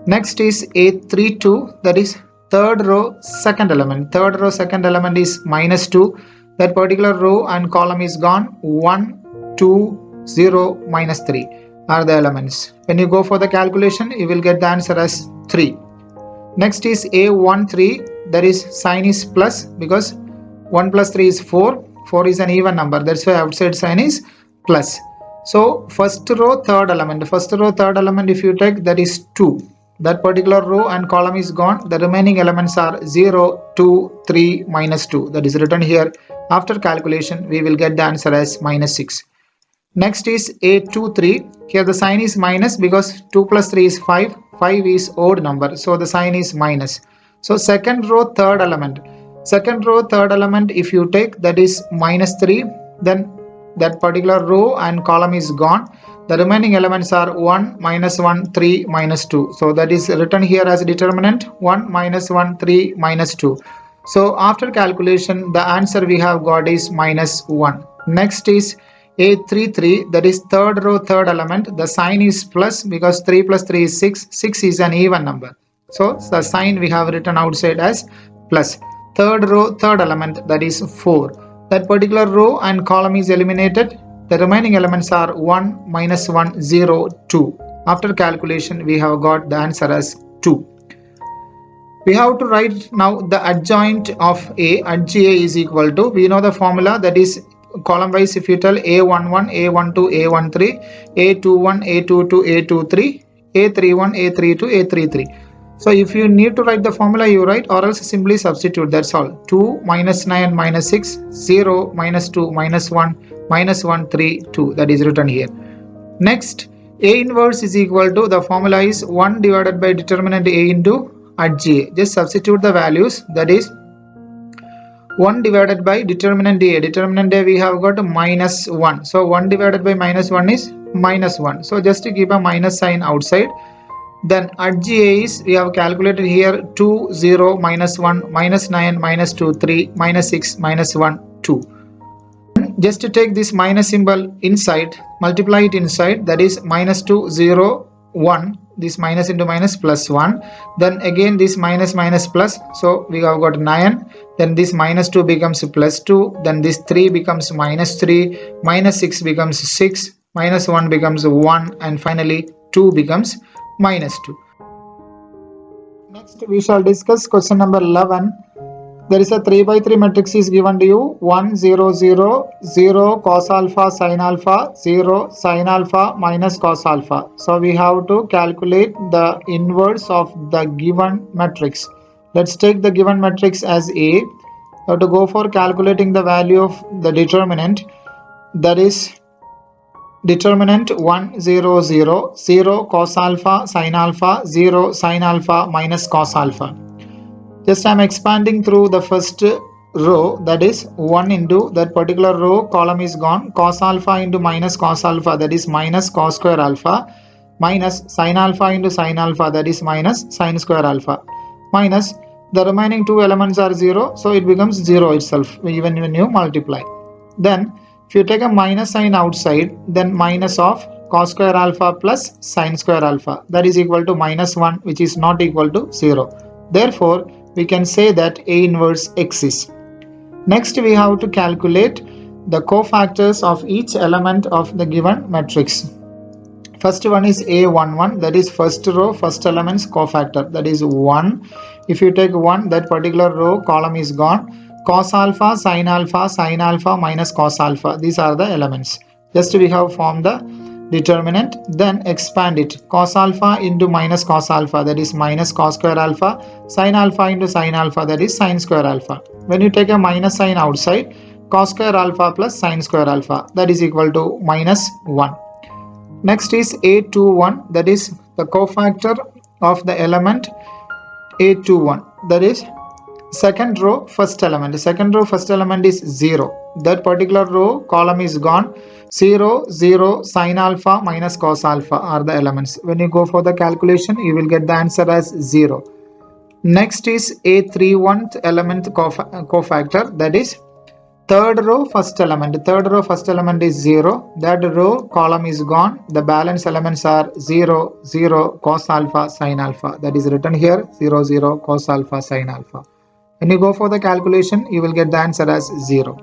Speaker 1: Next is A32, that is third row second element. Third row second element is minus 2. That particular row and column is gone. 1, 2, 0, minus 3 are the elements. When you go for the calculation you will get the answer as 3. Next is A13, that is sign is plus because 1 plus 3 is 4. 4 is an even number, that's why outside sign is plus. So first row third element, if you take, that is 2. That particular row and column is gone. The remaining elements are 0, 2, 3, minus 2. That is written here. After calculation we will get the answer as minus 6. Next is A23. Here the sign is minus because 2 plus 3 is 5. 5 is odd number, so the sign is minus. So second row third element, if you take, that is minus 3, then that particular row and column is gone. The remaining elements are 1, minus 1, 3, minus 2. So that is written here as determinant 1, minus 1, 3, minus 2. So after calculation the answer we have got is minus 1. Next is A33, that is third row third element. The sign is plus because 3 plus 3 is 6. 6 is an even number, so the sign we have written outside as plus. Third row third element, that is 4. That particular row and column is eliminated. The remaining elements are 1, minus 1, 0, 2. After calculation we have got the answer as 2. We have to write now the adjoint of A. Adj is equal to, we know the formula, that is column wise if you tell A11, A12, A13, A21, A22, A23, A31, A32, A33. So if you need to write the formula you write, or else simply substitute, that's all. 2, minus 9, minus 6, 0, minus 2, minus 1, minus 1, 3, 2. That is written here. Next, A inverse is equal to, the formula is 1 divided by determinant A into adj. Just substitute the values, that is 1 divided by determinant A. Determinant A we have got minus 1. So 1 divided by minus 1 is minus 1. So just to keep a minus sign outside. Then adj A is, we have calculated here 2, 0, minus 1, minus 9, minus 2, 3, minus 6, minus 1, 2. Just to take this minus symbol inside, multiply it inside, that is minus 2, 0, 1. This minus into minus plus 1. Then again this minus minus plus, so we have got 9. Then this minus 2 becomes plus 2. Then this 3 becomes minus 3. Minus 6 becomes 6. Minus 1 becomes 1. And finally 2 becomes minus 2. Next we shall discuss question number 11. There is a 3 by 3 matrix is given to you. 1, 0, 0, 0 cos alpha sin alpha, 0 sin alpha minus cos alpha. So we have to calculate the inverse of the given matrix. Let's take the given matrix as A. We have to go for calculating the value of the determinant, that is determinant 1, 0, 0, 0 cos alpha sin alpha, 0 sin alpha minus cos alpha. Just I am expanding through the first row, that is 1 into that particular row column is gone, cos alpha into minus cos alpha, that is minus cos square alpha, minus sin alpha into sin alpha, that is minus sin square alpha, minus the remaining two elements are 0, so it becomes 0 itself even when you multiply. Then if you take a minus sign outside, then minus of cos square alpha plus sin square alpha, that is equal to minus 1, which is not equal to 0. Therefore we can say that A inverse exists. Next we have to calculate the cofactors of each element of the given matrix. First one is A11, that is first row first element's cofactor, that is 1. If you take 1, that particular row column is gone. Cos alpha minus cos alpha, these are the elements. Just we have formed the determinant, then expand it. Cos alpha into minus cos alpha, that is minus cos square alpha, sin alpha into sin alpha, that is sin square alpha. When you take a minus sign outside, cos square alpha plus sin square alpha, that is equal to minus 1. Next is A21, that is the cofactor of the element A21, that is second row first element. Second row first element is 0. That particular row column is gone. 0, 0, sin alpha minus cos alpha are the elements. When you go for the calculation, you will get the answer as 0. Next is A31th element cofactor, that is third row first element. Third row first element is 0. That row column is gone. The balance elements are 0, 0, cos alpha, sin alpha. That is written here, 0, 0, cos alpha, sin alpha. When you go for the calculation, you will get the answer as 0.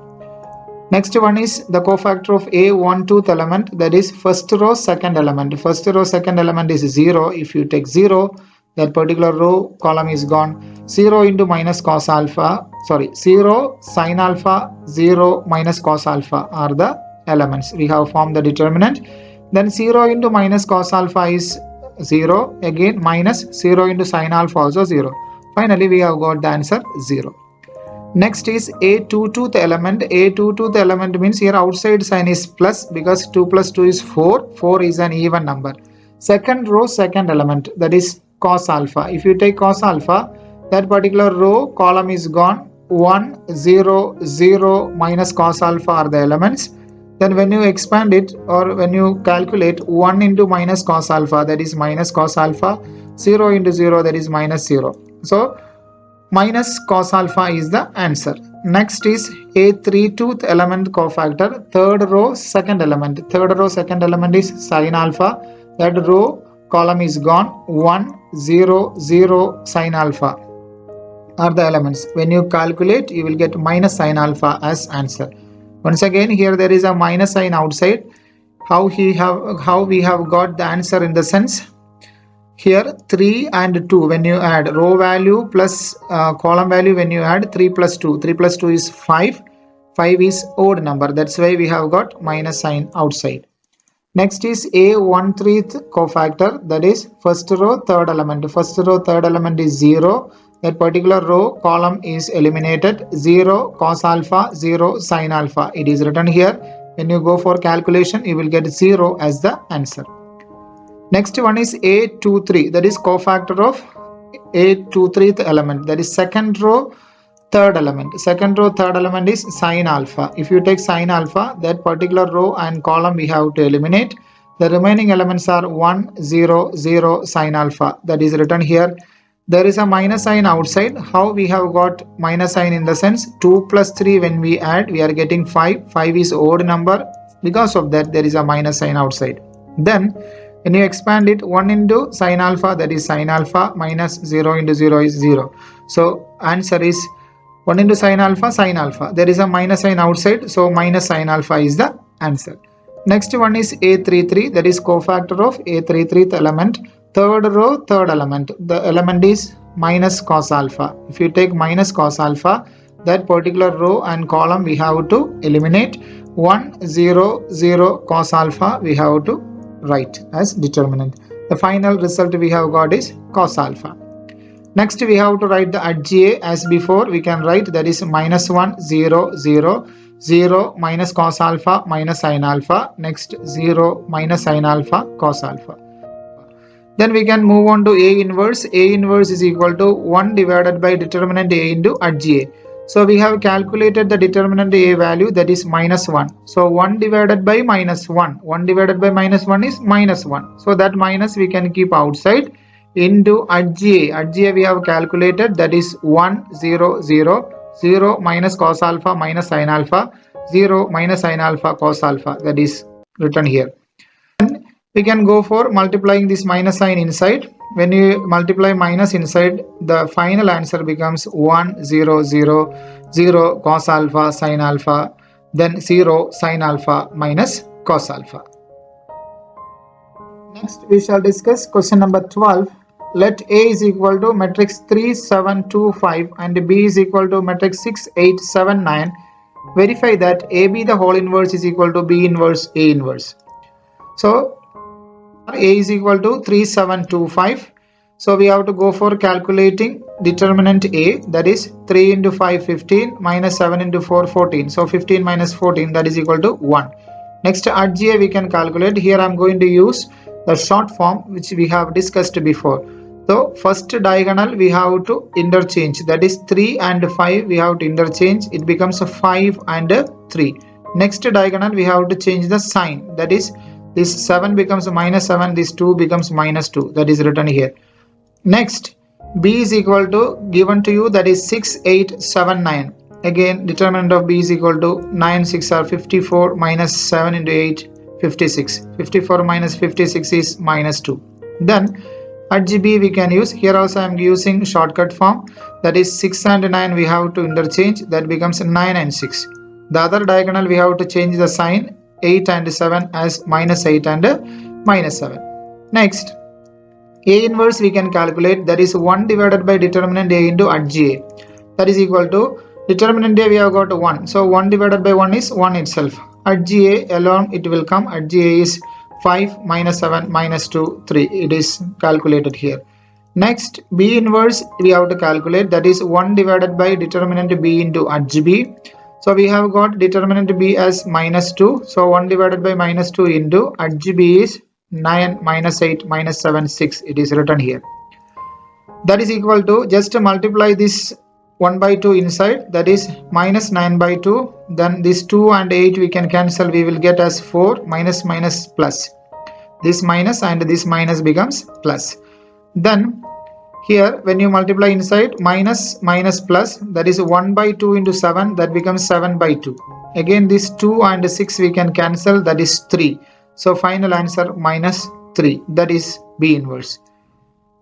Speaker 1: Next one is the cofactor of A12th element, that is first row second element. First row second element is 0. If you take 0, that particular row column is gone. 0 into minus cos alpha, 0 sin alpha, 0 minus cos alpha are the elements. We have formed the determinant. Then 0 into minus cos alpha is 0. Again minus 0 into sin alpha also 0. Finally we have got the answer 0. Next is A22th element. A22th element means here outside sign is plus, because 2 plus 2 is 4. 4 is an even number. Second row second element, that is cos alpha. If you take cos alpha, that particular row column is gone. 1, 0, 0 minus cos alpha are the elements. Then when you expand it or when you calculate 1 into minus cos alpha, that is minus cos alpha, 0 into 0, that is minus 0. So minus cos alpha is the answer. Next is A32th element cofactor, third row second element. Third row second element is sin alpha. That row column is gone. 1, 0, 0 sin alpha are the elements. When you calculate, you will get minus sin alpha as answer. Once again, here there is a minus sign outside. How we have got the answer in the sense, here 3 and 2, when you add row value plus column value, when you add 3 plus 2, 3 plus 2 is 5. 5 is odd number, that's why we have got minus sign outside. Next is A13th cofactor, that is first row third element. First row third element is 0. That particular row column is eliminated. 0 cos alpha, 0 sin alpha. It is written here. When you go for calculation, you will get 0 as the answer. Next one is A23, that is cofactor of A23th element, that is second row third element. Second row third element is sin alpha. If you take sin alpha, that particular row and column we have to eliminate. The remaining elements are 1, 0, 0 sin alpha. That is written here. There is a minus sign outside. How we have got minus sign in the sense, 2 plus 3 when we add, we are getting 5. 5 is odd number. Because of that, there is a minus sign outside. Then when you expand it, 1 into sin alpha, that is sin alpha, minus 0 into 0 is 0. So answer is 1 into sin alpha, sin alpha. There is a minus sign outside, so minus sin alpha is the answer. Next one is A33, that is cofactor of A33th element. Third row, third element. The element is minus cos alpha. If you take minus cos alpha, that particular row and column we have to eliminate. 1, 0, 0 cos alpha we have to write as determinant. The final result we have got is cos alpha. Next we have to write the adj as before. We can write that is minus 1, 0, 0, 0 minus cos alpha minus sin alpha. Next 0 minus sin alpha cos alpha. Then we can move on to A inverse. A inverse is equal to 1 divided by determinant A into adj. So we have calculated the determinant A value, that is minus 1. So 1 divided by minus 1. 1 divided by minus 1 is minus 1. So that minus we can keep outside. Into adj A we have calculated, that is 1 0 0 0 minus cos alpha minus sin alpha, 0 minus sin alpha cos alpha, that is written here. Then we can go for multiplying this minus sign inside. When you multiply minus inside, the final answer becomes 1 0 0 0 cos alpha sin alpha, then 0 sin alpha minus cos alpha. Next we shall discuss question number 12. Let A is equal to matrix 3 7 2 5 and B is equal to matrix 6 8 7 9. Verify that AB the whole inverse is equal to B inverse A inverse. So A is equal to 3 7 2 5. So we have to go for calculating determinant A, that is 3 into 5 15 minus 7 into 4 14. So 15 minus 14, that is equal to 1. Next adj A we can calculate. Here I am going to use the short form which we have discussed before. So first diagonal we have to interchange, that is 3 and 5 we have to interchange, it becomes a 5 and 3. Next diagonal we have to change the sign, that is this 7 becomes minus 7, this 2 becomes minus 2, that is written here. Next B is equal to given to you, that is 6 8 7 9. Again determinant of B is equal to 9 6 are 54 minus 7 into 8 56. 54 minus 56 is minus 2. Then adj B we can use. Here also I am using shortcut form, that is 6 and 9 we have to interchange, that becomes 9 and 6. The other diagonal we have to change the sign, 8 and 7 as minus 8 and minus 7. Next A inverse we can calculate, that is 1 divided by determinant A into adj A, that is equal to determinant A we have got 1. So 1 divided by 1 is 1 itself. Adj A alone it will come, adj A is 5 minus 7 minus 2 3, it is calculated here. Next B inverse we have to calculate, that is 1 divided by determinant B into adj B. So we have got determinant B as minus 2. So 1 divided by minus 2 into adj B is 9 minus 8 minus 7 6, it is written here. That is equal to, just multiply this 1 by 2 inside, that is minus 9 by 2. Then this 2 and 8 we can cancel, we will get as 4 minus minus plus. This minus and this minus becomes plus. Then here when you multiply inside, minus minus plus, that is 1 by 2 into 7, that becomes 7 by 2. Again this 2 and 6 we can cancel, that is 3. So final answer minus 3, that is B inverse.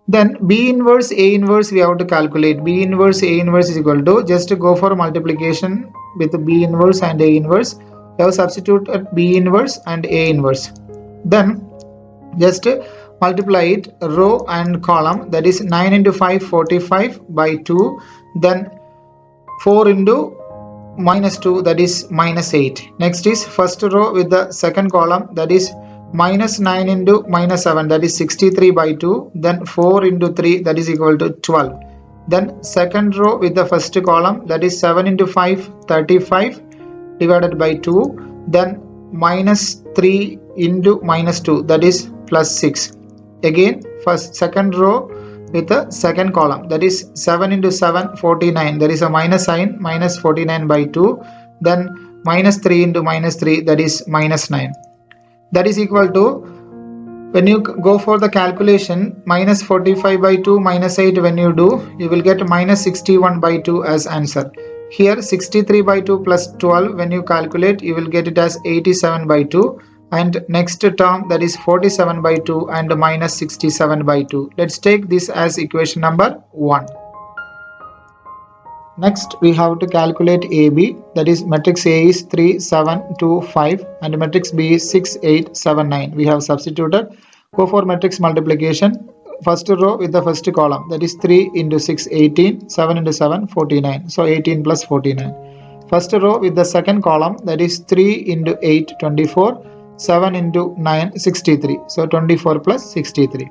Speaker 1: Then B inverse A inverse we have to calculate. B inverse A inverse is equal to, just to go for multiplication with B inverse and A inverse, we have substituted B inverse and A inverse. Then just multiply it row and column, that is 9 into 5 45 by 2, then 4 into minus 2, that is minus 8. Next is first row with the second column, that is minus 9 into minus 7, that is 63 by 2, then 4 into 3, that is equal to 12. Then second row with the first column, that is 7 into 5 35 divided by 2, then minus 3 into minus 2, that is plus 6. Again second row with the second column, that is 7 into 7 49, there is a minus sign, minus 49 by 2, then minus 3 into minus 3, that is minus 9. That is equal to, when you go for the calculation, minus 45 by 2 minus 8 when you do, you will get minus 61 by 2 as answer. Here 63 by 2 plus 12, when you calculate you will get it as 87 by 2, and next term, that is 47 by 2 and minus 67 by 2. Let's take this as equation number 1. Next we have to calculate AB, that is matrix A is 3 7 2 5 and matrix B is 6 8 7 9. We have substituted. Go for matrix multiplication. First row with the first column, that is 3 into 6 18, 7 into 7 49, so 18 plus 49. First row with the second column, that is 3 into 8 24, 7 into 9 63, so 24 plus 63.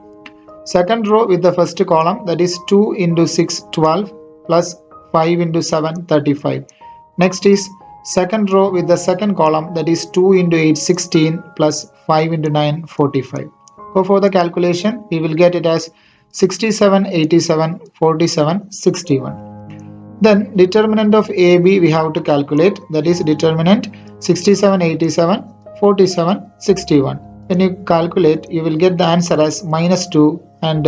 Speaker 1: Second row with the first column, that is 2 into 6 12 plus 5 into 7 35. Next is second row with the second column, that is 2 into 8 16 plus 5 into 9 45. Go for the calculation, we will get it as 67 87 47 61. Then determinant of AB we have to calculate, that is determinant 67, 87, 47, 61. When you calculate, you will get the answer as -2, and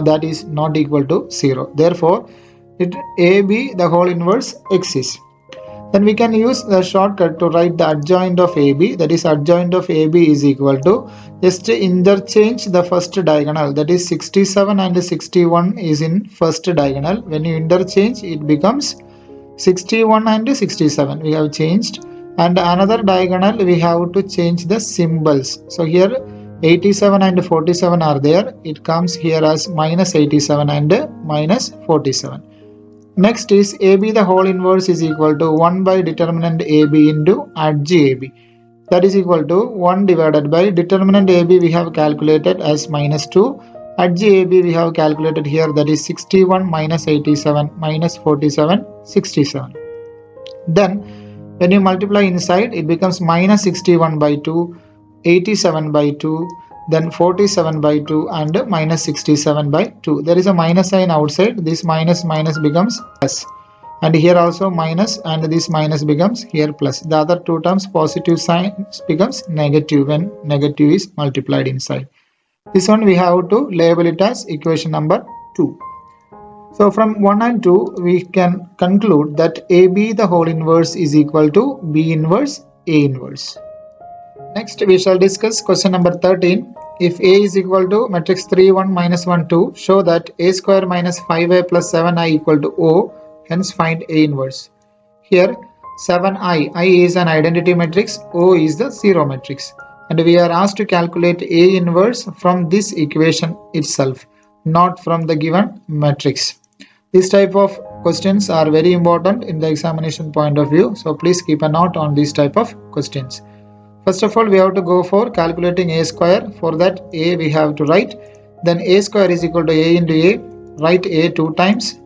Speaker 1: that is not equal to 0. Therefore, AB the whole inverse exists. Then we can use the shortcut to write the adjoint of AB, that is adjoint of AB is equal to, just interchange the first diagonal, that is 67 and 61 is in first diagonal. When you interchange, it becomes 61 and 67 we have changed, and another diagonal we have to change the symbols. So here 87 and 47 are there, it comes here as -87 and -47. Next is AB the whole inverse is equal to 1 by determinant AB into adj AB, that is equal to 1 divided by determinant AB we have calculated as -2, adj AB we have calculated here, that is 61 minus 87 minus 47, 67. Then when you multiply inside, it becomes -61 by 2, 87 by 2, then 47 by 2 and -67 by 2. There is a minus sign outside, this minus becomes plus, and here also minus, and this minus becomes here plus. The other two terms positive sign becomes negative when negative is multiplied inside. This one we have to label it as equation number 2. So from 1 and 2 we can conclude that AB the whole inverse is equal to B inverse A inverse. Next we shall discuss question number 13. If A is equal to matrix 3 1 minus 1 2, show that A square minus 5A plus 7I equal to O, hence find A inverse. Here 7I, I is an identity matrix, O is the zero matrix, and we are asked to calculate A inverse from this equation itself, not from the given matrix. This type of questions are very important in the examination point of view, so please keep a note on this type of questions. First of all, we have to go for calculating A square. For that, A we have to write, then A square is equal to A into A, write A 2 times,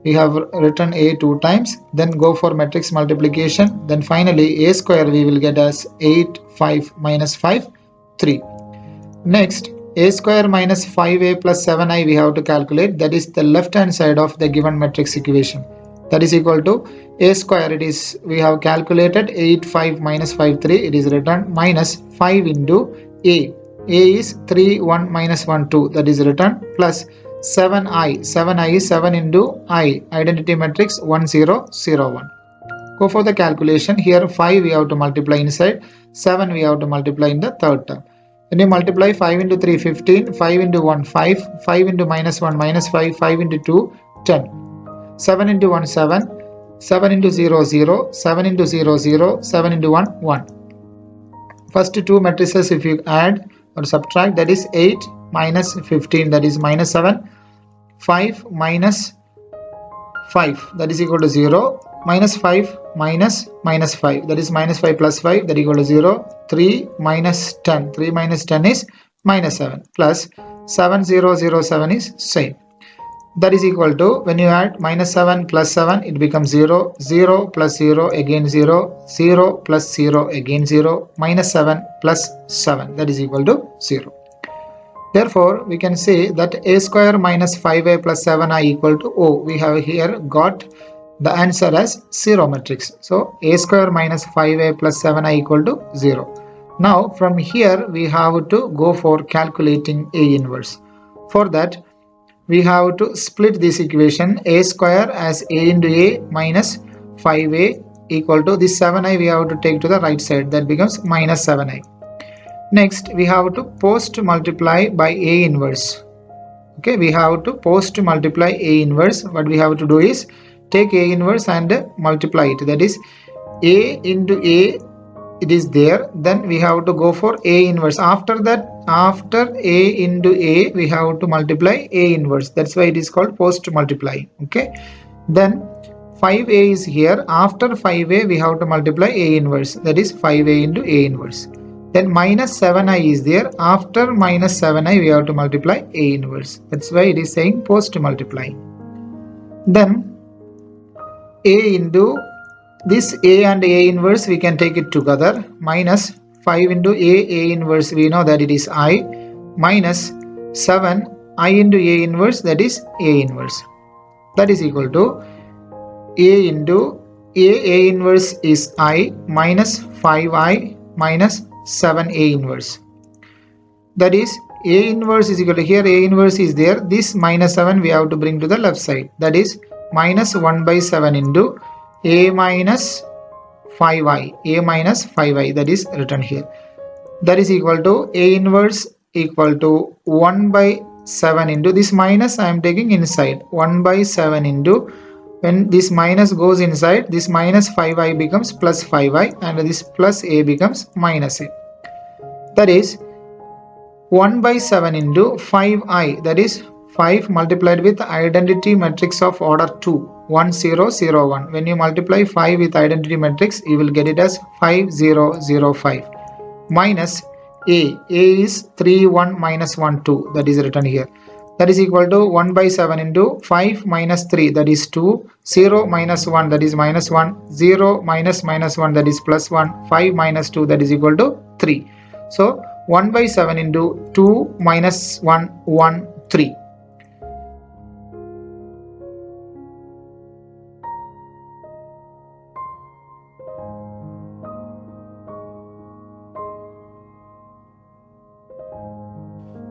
Speaker 1: we have written A 2 times, then go for matrix multiplication, then finally A square we will get as 8, 5 minus 5, 3. Next, A square minus 5A plus 7I we have to calculate, that is the left hand side of the given matrix equation. That is equal to A square, it is we have calculated 8, 5 minus 5, 3, it is written minus 5 into A. A is 3, 1 minus 1, 2, that is written plus 7I. 7I is 7 into I, identity matrix 1, 0, 0, 1. Go for the calculation. Here 5 we have to multiply inside, 7 we have to multiply in the third term. When you multiply 5 into 3, 15, 5 into 1, 5, 5 into minus 1, minus 5, 5 into 2, 10. 7 into 1, 7, 7 into 0, 0, 7 into 0, 0, 7 into 1, 1. First two matrices if you add or subtract, that is 8 minus 15, that is minus 7, 5 minus 5, that is equal to 0, minus 5 minus 5, that is minus 5 plus 5, that is equal to 0, 3 minus 10, 3 minus 10 is minus 7, plus 7, 0, 0, 7 is same. That is equal to, when you add minus 7 plus 7, it becomes 0, 0 plus 0 again 0, 0 plus 0 again 0, minus 7 plus 7, that is equal to 0. Therefore, we can say that A square minus 5A plus 7I equal to O. We have here got the answer as 0 matrix. So, A square minus 5A plus 7I equal to 0. Now, from here, we have to go for calculating A inverse. For that, we have to split this equation A square as A into A minus 5A equal to this 7I we have to take to the right side, that becomes minus 7I. Next we have to post multiply by A inverse. Okay, we have to post multiply A inverse. What we have to do is take A inverse and multiply it, that is A into A, it is there, then we have to go for A inverse. After that, after A into A we have to multiply A inverse, that's why it is called post multiply. Okay, then 5A is here, after 5A we have to multiply A inverse, that is 5A into A inverse. Then minus 7I is there, after minus 7I we have to multiply A inverse, that's why it is saying post multiply. Then A into this A and A inverse we can take it together, minus 5 into A inverse we know that it is I, minus 7 I into A inverse, that is A inverse, that is equal to A into A inverse is I minus 5I minus 7A inverse. That is A inverse is equal to, here A inverse is there, this minus 7 we have to bring to the left side. That is minus 1 by 7 into A minus 5I, A minus 5I, that is written here. That is equal to A inverse equal to 1 by 7 into this minus I am taking inside, 1 by 7 into, when this minus goes inside, this minus 5I becomes plus 5I and this plus A becomes minus A. That is 1 by 7 into 5I, that is 5 multiplied with identity matrix of order 2, 1 0 0 1. When you multiply 5 with identity matrix, you will get it as 5 0 0 5 minus A is 3 1 minus 1 2, that is written here. That is equal to 1 by 7 into 5 minus 3, that is 2, 0 minus 1, that is minus 1, 0 minus minus 1, that is plus 1, 5 minus 2, that is equal to 3. So 1 by 7 into 2 minus 1, 1, 3.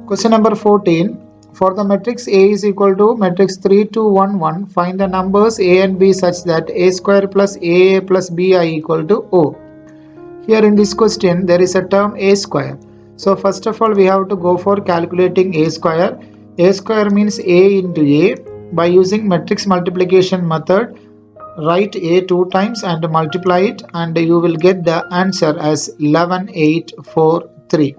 Speaker 1: Question number 14. For the matrix A is equal to matrix 3 2 1 1, find the numbers A and B such that A square plus AA plus BI equal to O. Here in this question there is a term A square. So first of all we have to go for calculating A square. A square means A into A. By using matrix multiplication method, write A 2 times and multiply it and you will get the answer as 11 8 4 3.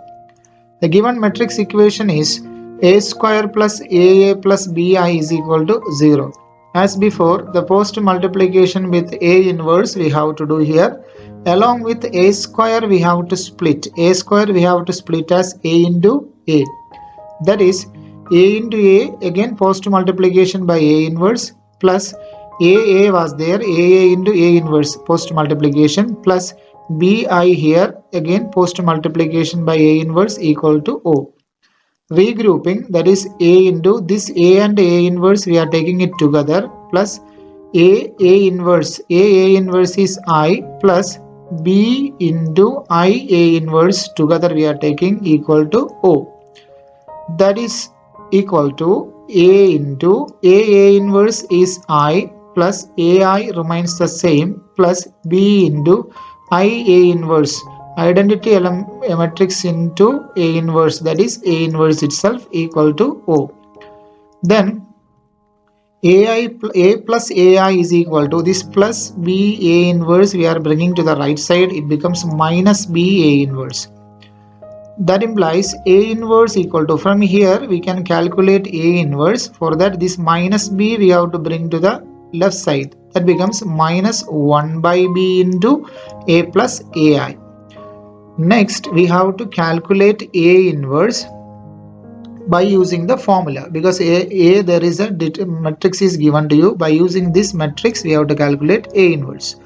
Speaker 1: The given matrix equation is A square plus AA plus BI is equal to 0. As before, the post multiplication with A inverse we have to do here. Along with A square we have to split. A square we have to split as A into A. That is A into A, again post multiplication by A inverse, plus AA was there, AA into A inverse post multiplication, plus BI here, again post multiplication by A inverse equal to O. Regrouping, that is A into this A and A inverse we are taking it together, plus A inverse, A inverse is I, plus B into I A inverse together we are taking equal to O. That is equal to A into A inverse is I plus AI remains the same, plus B into I A inverse, identity matrix into A inverse, that is A inverse itself equal to O. Then A plus AI is equal to this plus B A inverse we are bringing to the right side, it becomes minus B A inverse. That implies A inverse equal to, from here we can calculate A inverse. For that this minus B we have to bring to the left side, that becomes minus 1 by B into A plus AI. Next we have to calculate A inverse by using the formula, because A there is a matrix is given to you. By using this matrix we have to calculate A inverse.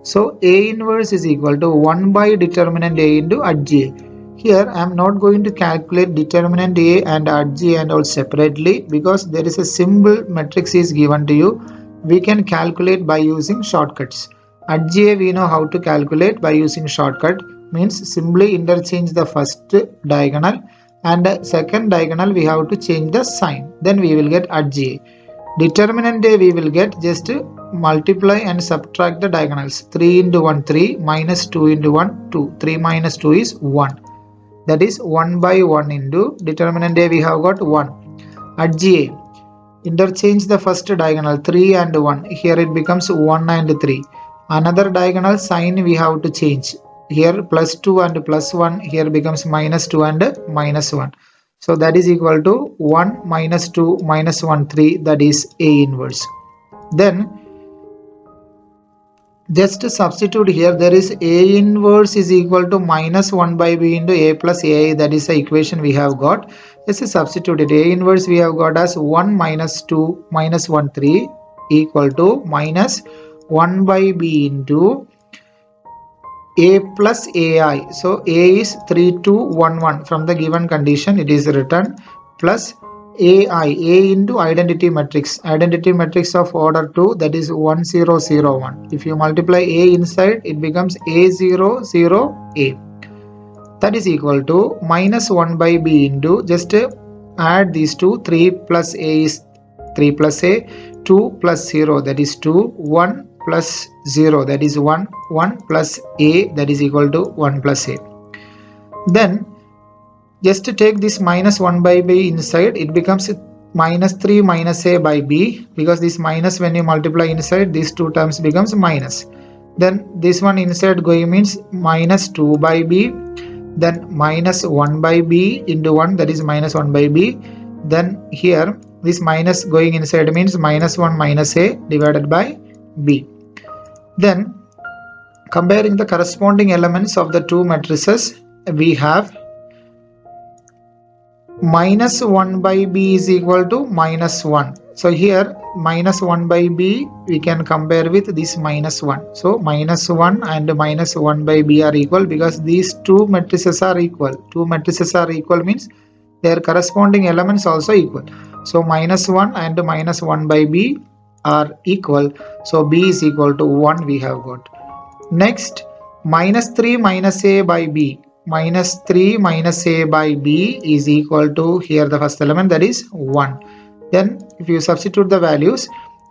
Speaker 1: So A inverse is equal to 1 by determinant A into adj. Here I am not going to calculate determinant A and adj and all separately, because there is a simple matrix is given to you. We can calculate by using shortcuts. Adj we know how to calculate by using shortcut, means simply interchange the first diagonal and second diagonal we have to change the sign, then we will get adj. Determinant A we will get just multiply and subtract the diagonals. 3 into 1 3, minus 2 into 1 2, 3 minus 2 is 1, that is 1 by 1 into determinant A we have got 1. Adj A, interchange the first diagonal 3 and 1, here it becomes 1 and 3. Another diagonal sign we have to change, here plus 2 and plus 1, here becomes minus 2 and minus 1. So that is equal to 1 minus 2 minus 1 3, that is A inverse. Then just to substitute here, there is A inverse is equal to minus 1 by B into A plus AI, that is the equation we have got. Let's substitute it. A inverse we have got as 1 minus 2 minus 1 3 equal to minus 1 by B into A plus AI. So A is 3 2 1 1, from the given condition it is written, plus A into identity matrix of order 2, that is 1 0 0 1. If you multiply A inside, it becomes A 0 0 A. That is equal to minus 1 by B into, just add these two, 3 plus A is 3 plus A, 2 plus 0, that is 2, 1 plus 0, that is 1, 1 plus A, that is equal to 1 plus A. Then just to take this minus 1 by B inside, it becomes minus 3 minus A by B, because this minus, when you multiply inside, these two terms becomes minus. Then this one inside going means minus 2 by B, then minus 1 by B into 1, that is minus 1 by B. Then here this minus going inside means minus 1 minus A divided by B. Then comparing the corresponding elements of the two matrices, we have minus 1 by B is equal to minus 1. So here minus 1 by B we can compare with this minus 1. So minus 1 and minus 1 by B are equal, because these two matrices are equal. Two matrices are equal means their corresponding elements also equal. So minus 1 and minus 1 by B are equal. So B is equal to 1 we have got. Next, minus 3 minus A by B. Minus 3 minus A by B is equal to, here the first element, that is 1. Then if you substitute the values,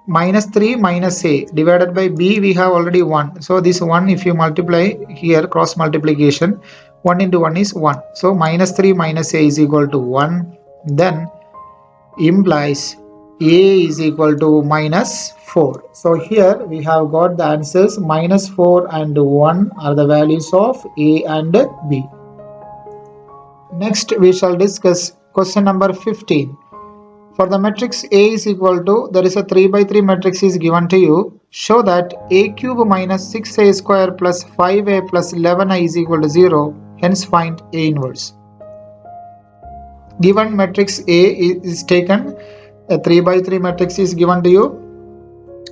Speaker 1: minus 3 minus A divided by B, we have already 1. So this 1, if you multiply here, cross multiplication, 1 into 1 is 1. So minus 3 minus A is equal to 1. Then implies A is equal to minus 4. So here we have got the answers. Minus 4 and 1 are the values of A and B. Next we shall discuss question number 15. For the matrix A is equal to, there is a 3 by 3 matrix is given to you. Show that A cube minus 6A square plus 5A plus 11I is equal to 0. Hence find A inverse. Given matrix A is taken, a 3 by 3 matrix is given to you.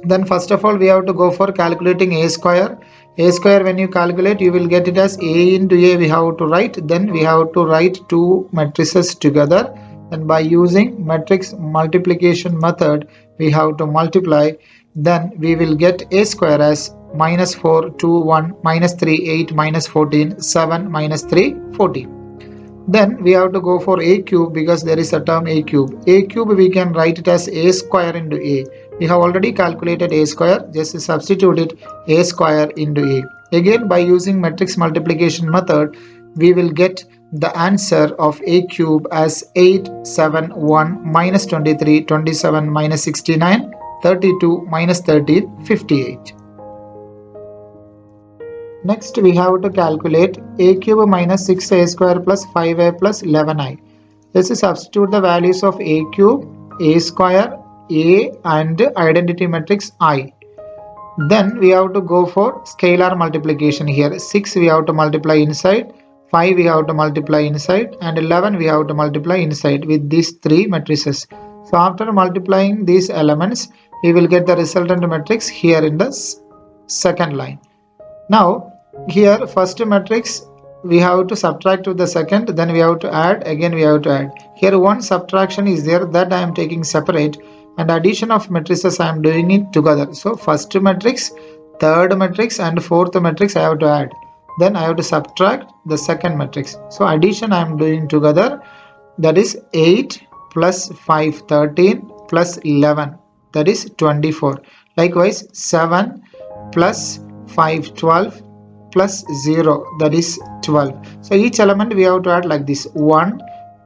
Speaker 1: Then first of all we have to go for calculating A square. A square, when you calculate, you will get it as A into A we have to write. Then we have to write two matrices together. And by using matrix multiplication method, we have to multiply. Then we will get A square as minus 4, 2, 1, minus 3, 8, minus 14, 7, minus 3, 14. Then we have to go for A cube, because there is a term A cube. A cube we can write it as A square into A. We have already calculated A square, just substitute it A square into A. Again, by using matrix multiplication method, we will get the answer of A cube as 8, 7, 1, minus 23, 27, minus 69, 32, minus 13, 58. Next we have to calculate A cube minus 6A square plus 5A plus 11I. Let's substitute the values of A cube, A square, A and identity matrix I. Then we have to go for scalar multiplication here. 6 we have to multiply inside, 5 we have to multiply inside, and 11 we have to multiply inside with these three matrices. So after multiplying these elements, we will get the resultant matrix here in the second line. Now here first matrix we have to subtract to the second, then we have to add, again we have to add. Here one subtraction is there, that I am taking separate, and addition of matrices I am doing it together. So first matrix, third matrix and fourth matrix I have to add. Then I have to subtract the second matrix. So addition I am doing together, that is 8 plus 5 13 plus 11, that is 24. Likewise 7 plus 5 12 plus 0, that is 12. So each element we have to add like this: 1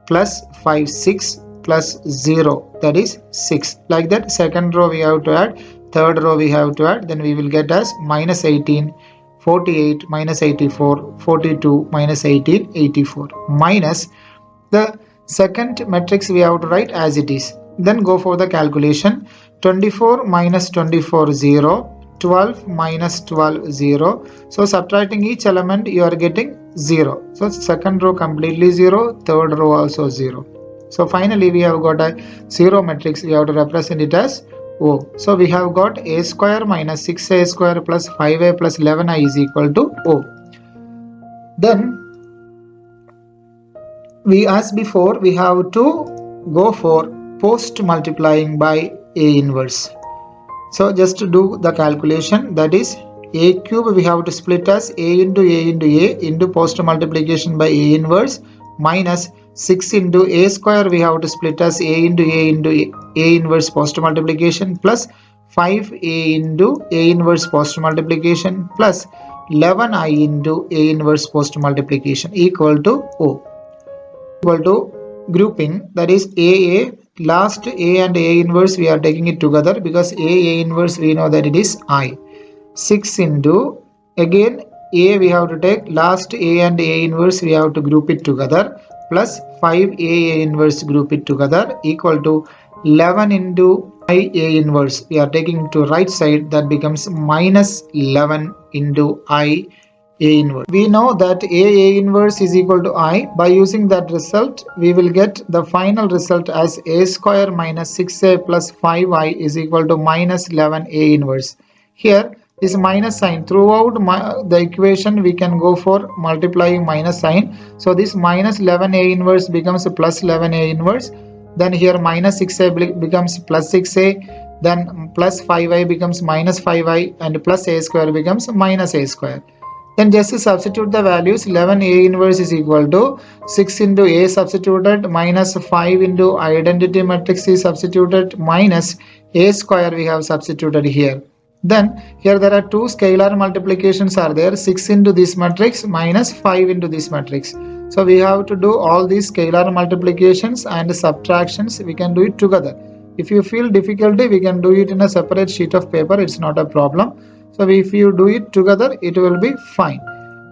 Speaker 1: plus 5 6 plus 0, that is 6. Like that, second row we have to add, third row we have to add, then we will get as minus 18, 48, minus 84, 42, minus 18, 84. Minus the second matrix we have to write as it is. Then go for the calculation. 24 minus 24, 0. 12 minus 12, 0. So subtracting each element you are getting 0. So second row completely 0, third row also 0. So finally we have got a 0 matrix. We have to represent it as O. So we have got A square minus 6A square plus 5A plus 11I is equal to O. Then we, as before, we have to go for post multiplying by A inverse. So just to do the calculation, that is A cube we have to split as A into A into A into post multiplication by A inverse minus 6 into A square we have to split as A into A inverse post multiplication plus 5A into A inverse post multiplication plus 11I into A inverse post multiplication equal to O. Equal to grouping, that is AA, last A and A inverse we are taking it together because A inverse we know that it is I. 6 into, again A we have to take, last A and A inverse we have to group it together plus 5A inverse group it together equal to 11 into I A inverse we are taking to right side, that becomes minus 11 into I A inverse. We know that A inverse is equal to I. By using that result, we will get the final result as A square minus 6A plus 5I is equal to minus 11 A inverse. Here, this minus sign throughout the equation we can go for multiplying minus sign. So this minus 11 A inverse becomes plus 11 A inverse. Then here minus 6A becomes plus 6A. Then plus 5I becomes minus 5I and plus A square becomes minus A square. Then just substitute the values. 11 A inverse is equal to 6 into A substituted minus 5 into identity matrix is substituted minus A square we have substituted here. Then here there are two scalar multiplications are there, 6 into this matrix minus 5 into this matrix. So we have to do all these scalar multiplications and subtractions, we can do it together. If you feel difficulty, we can do it in a separate sheet of paper, it's not a problem. So if you do it together, it will be fine.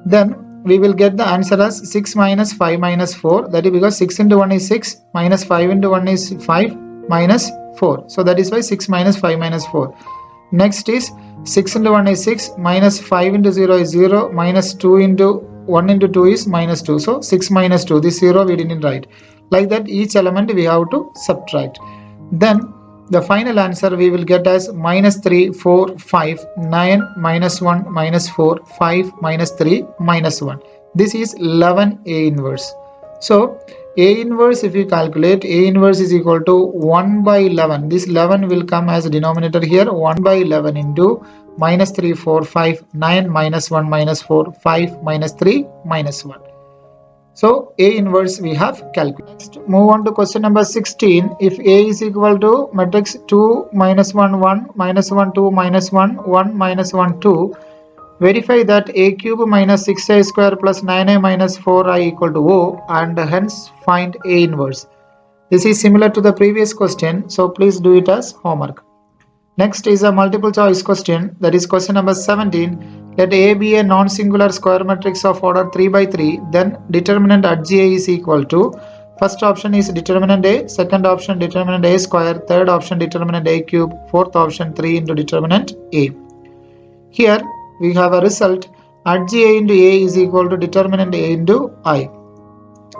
Speaker 1: Then we will get the answer as 6 minus 5 minus 4. That is because 6 into 1 is 6, minus 5 into 1 is 5, minus 4. So that is why 6 minus 5 minus 4. Next is 6 into 1 is 6, minus 5 into 0 is 0, minus 2 into 1 into 2 is minus 2. So 6 minus 2, this 0 we didn't write. Like that each element we have to subtract. Then the final answer we will get as minus 3, 4, 5, 9, minus 1, minus 4, 5, minus 3, minus 1. This is 11 A inverse. So A inverse, if you calculate, A inverse is equal to 1 by 11. This 11 will come as a denominator here. 1 by 11 into minus 3, 4, 5, 9, minus 1, minus 4, 5, minus 3, minus 1. So A inverse we have calculated. Next, move on to question number 16. If A is equal to matrix 2, minus 1, 1, minus 1, 2, minus 1, 1, minus 1, 2, verify that A cube minus 6A square plus 9A minus 4I equal to O, and hence find A inverse. This is similar to the previous question, so please do it as homework. Next is a multiple choice question, that is question number 17. Let A be a non-singular square matrix of order 3 by 3, then determinant at GA is equal to, first option is determinant A, second option determinant A square, third option determinant A cube, fourth option 3 into determinant A. Here we have a result at GA into A is equal to determinant A into I.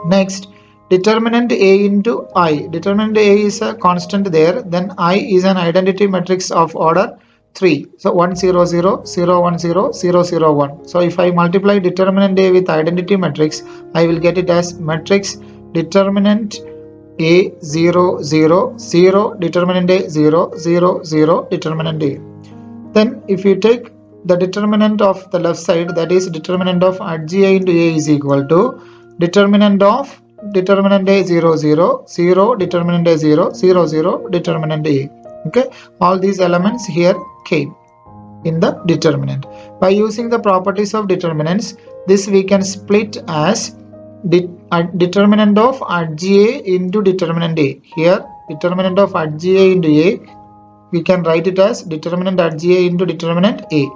Speaker 1: Next, determinant A into I. Determinant A is a constant there, then I is an identity matrix of order 3. So 1 0 0 0 1 0 0 0 1. So if I multiply determinant A with identity matrix, I will get it as matrix determinant A 0 0 0 determinant A 0 0 0 determinant A. Then if you take the determinant of the left side, that is determinant of at GA into A is equal to determinant of determinant A 0 0 0 determinant A 0 0 0 determinant A. Okay, all these elements here came in the determinant. By using the properties of determinants, this we can split as determinant of at GA into determinant A. Here determinant of at GA into A, we can write it as determinant at GA into determinant A.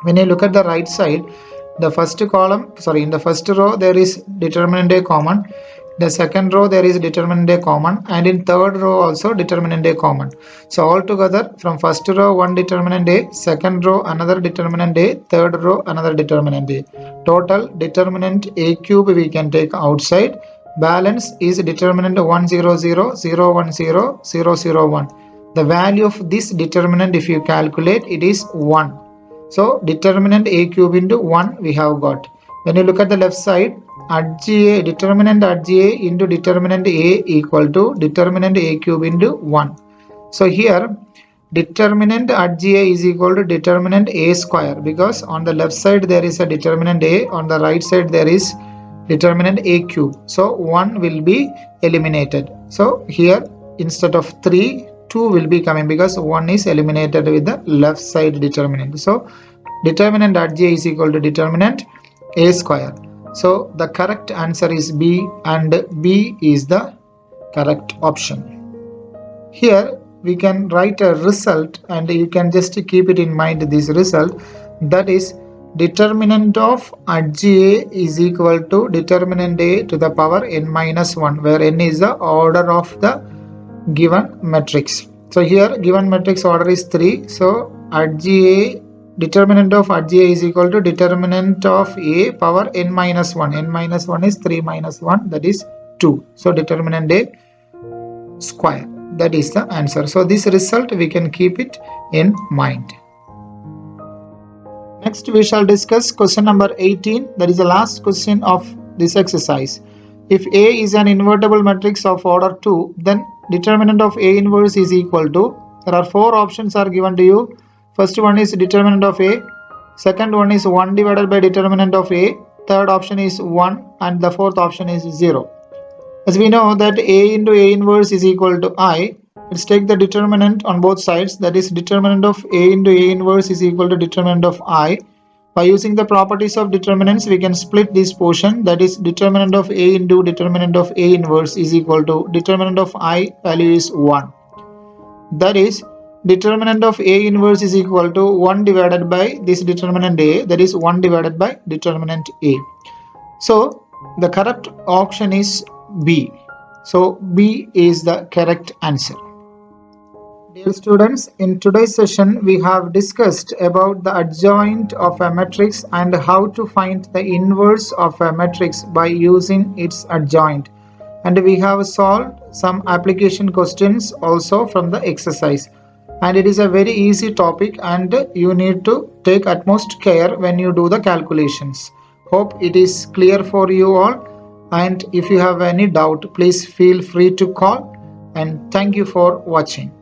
Speaker 1: When you look at the right side, the first column, in the first row there is determinant A common, the second row there is determinant A common, and in third row also determinant A common. So altogether from first row one determinant A, second row another determinant A, third row another determinant A. Total determinant A cube we can take outside. Balance is determinant 1 0 0 0 1 0 0 0 1. The value of this determinant, if you calculate, it is 1. So determinant A cube into 1 we have got. When you look at the left side, adja determinant adja into determinant a equal to determinant a cube into 1. So here determinant adja is equal to determinant a square, because on the left side there is a determinant a, on the right side there is determinant a cube. So 1 will be eliminated. So here instead of 3, 2 will be coming, because 1 is eliminated with the left side determinant. So determinant adj is equal to determinant a square. So the correct answer is B, and B is the correct option. Here we can write a result, and you can just keep it in mind, this result, that is determinant of adja is equal to determinant a to the power n minus 1, where n is the order of the given matrix. So here given matrix order is 3. So adja, determinant of adja is equal to determinant of a power n minus 1. N minus 1 is 3 minus 1, that is 2. So determinant a square, that is the answer. So this result we can keep it in mind. Next we shall discuss question number 18, that is the last question of this exercise. If A is an invertible matrix of order 2, then determinant of A inverse is equal to, there are 4 options are given to you. First one is determinant of A, second one is 1 divided by determinant of A, third option is 1, and the fourth option is 0. As we know that A into A inverse is equal to I, let's take the determinant on both sides, that is determinant of A into A inverse is equal to determinant of I. By using the properties of determinants, we can split this portion, that is determinant of A into determinant of A inverse is equal to determinant of I value is 1. That is determinant of A inverse is equal to 1 divided by this determinant A, that is 1 divided by determinant A. So the correct option is B. So B is the correct answer. Dear students, in today's session we have discussed about the adjoint of a matrix and how to find the inverse of a matrix by using its adjoint. And we have solved some application questions also from the exercise. And it is a very easy topic, and you need to take utmost care when you do the calculations. Hope it is clear for you all. And if you have any doubt, please feel free to call. And thank you for watching.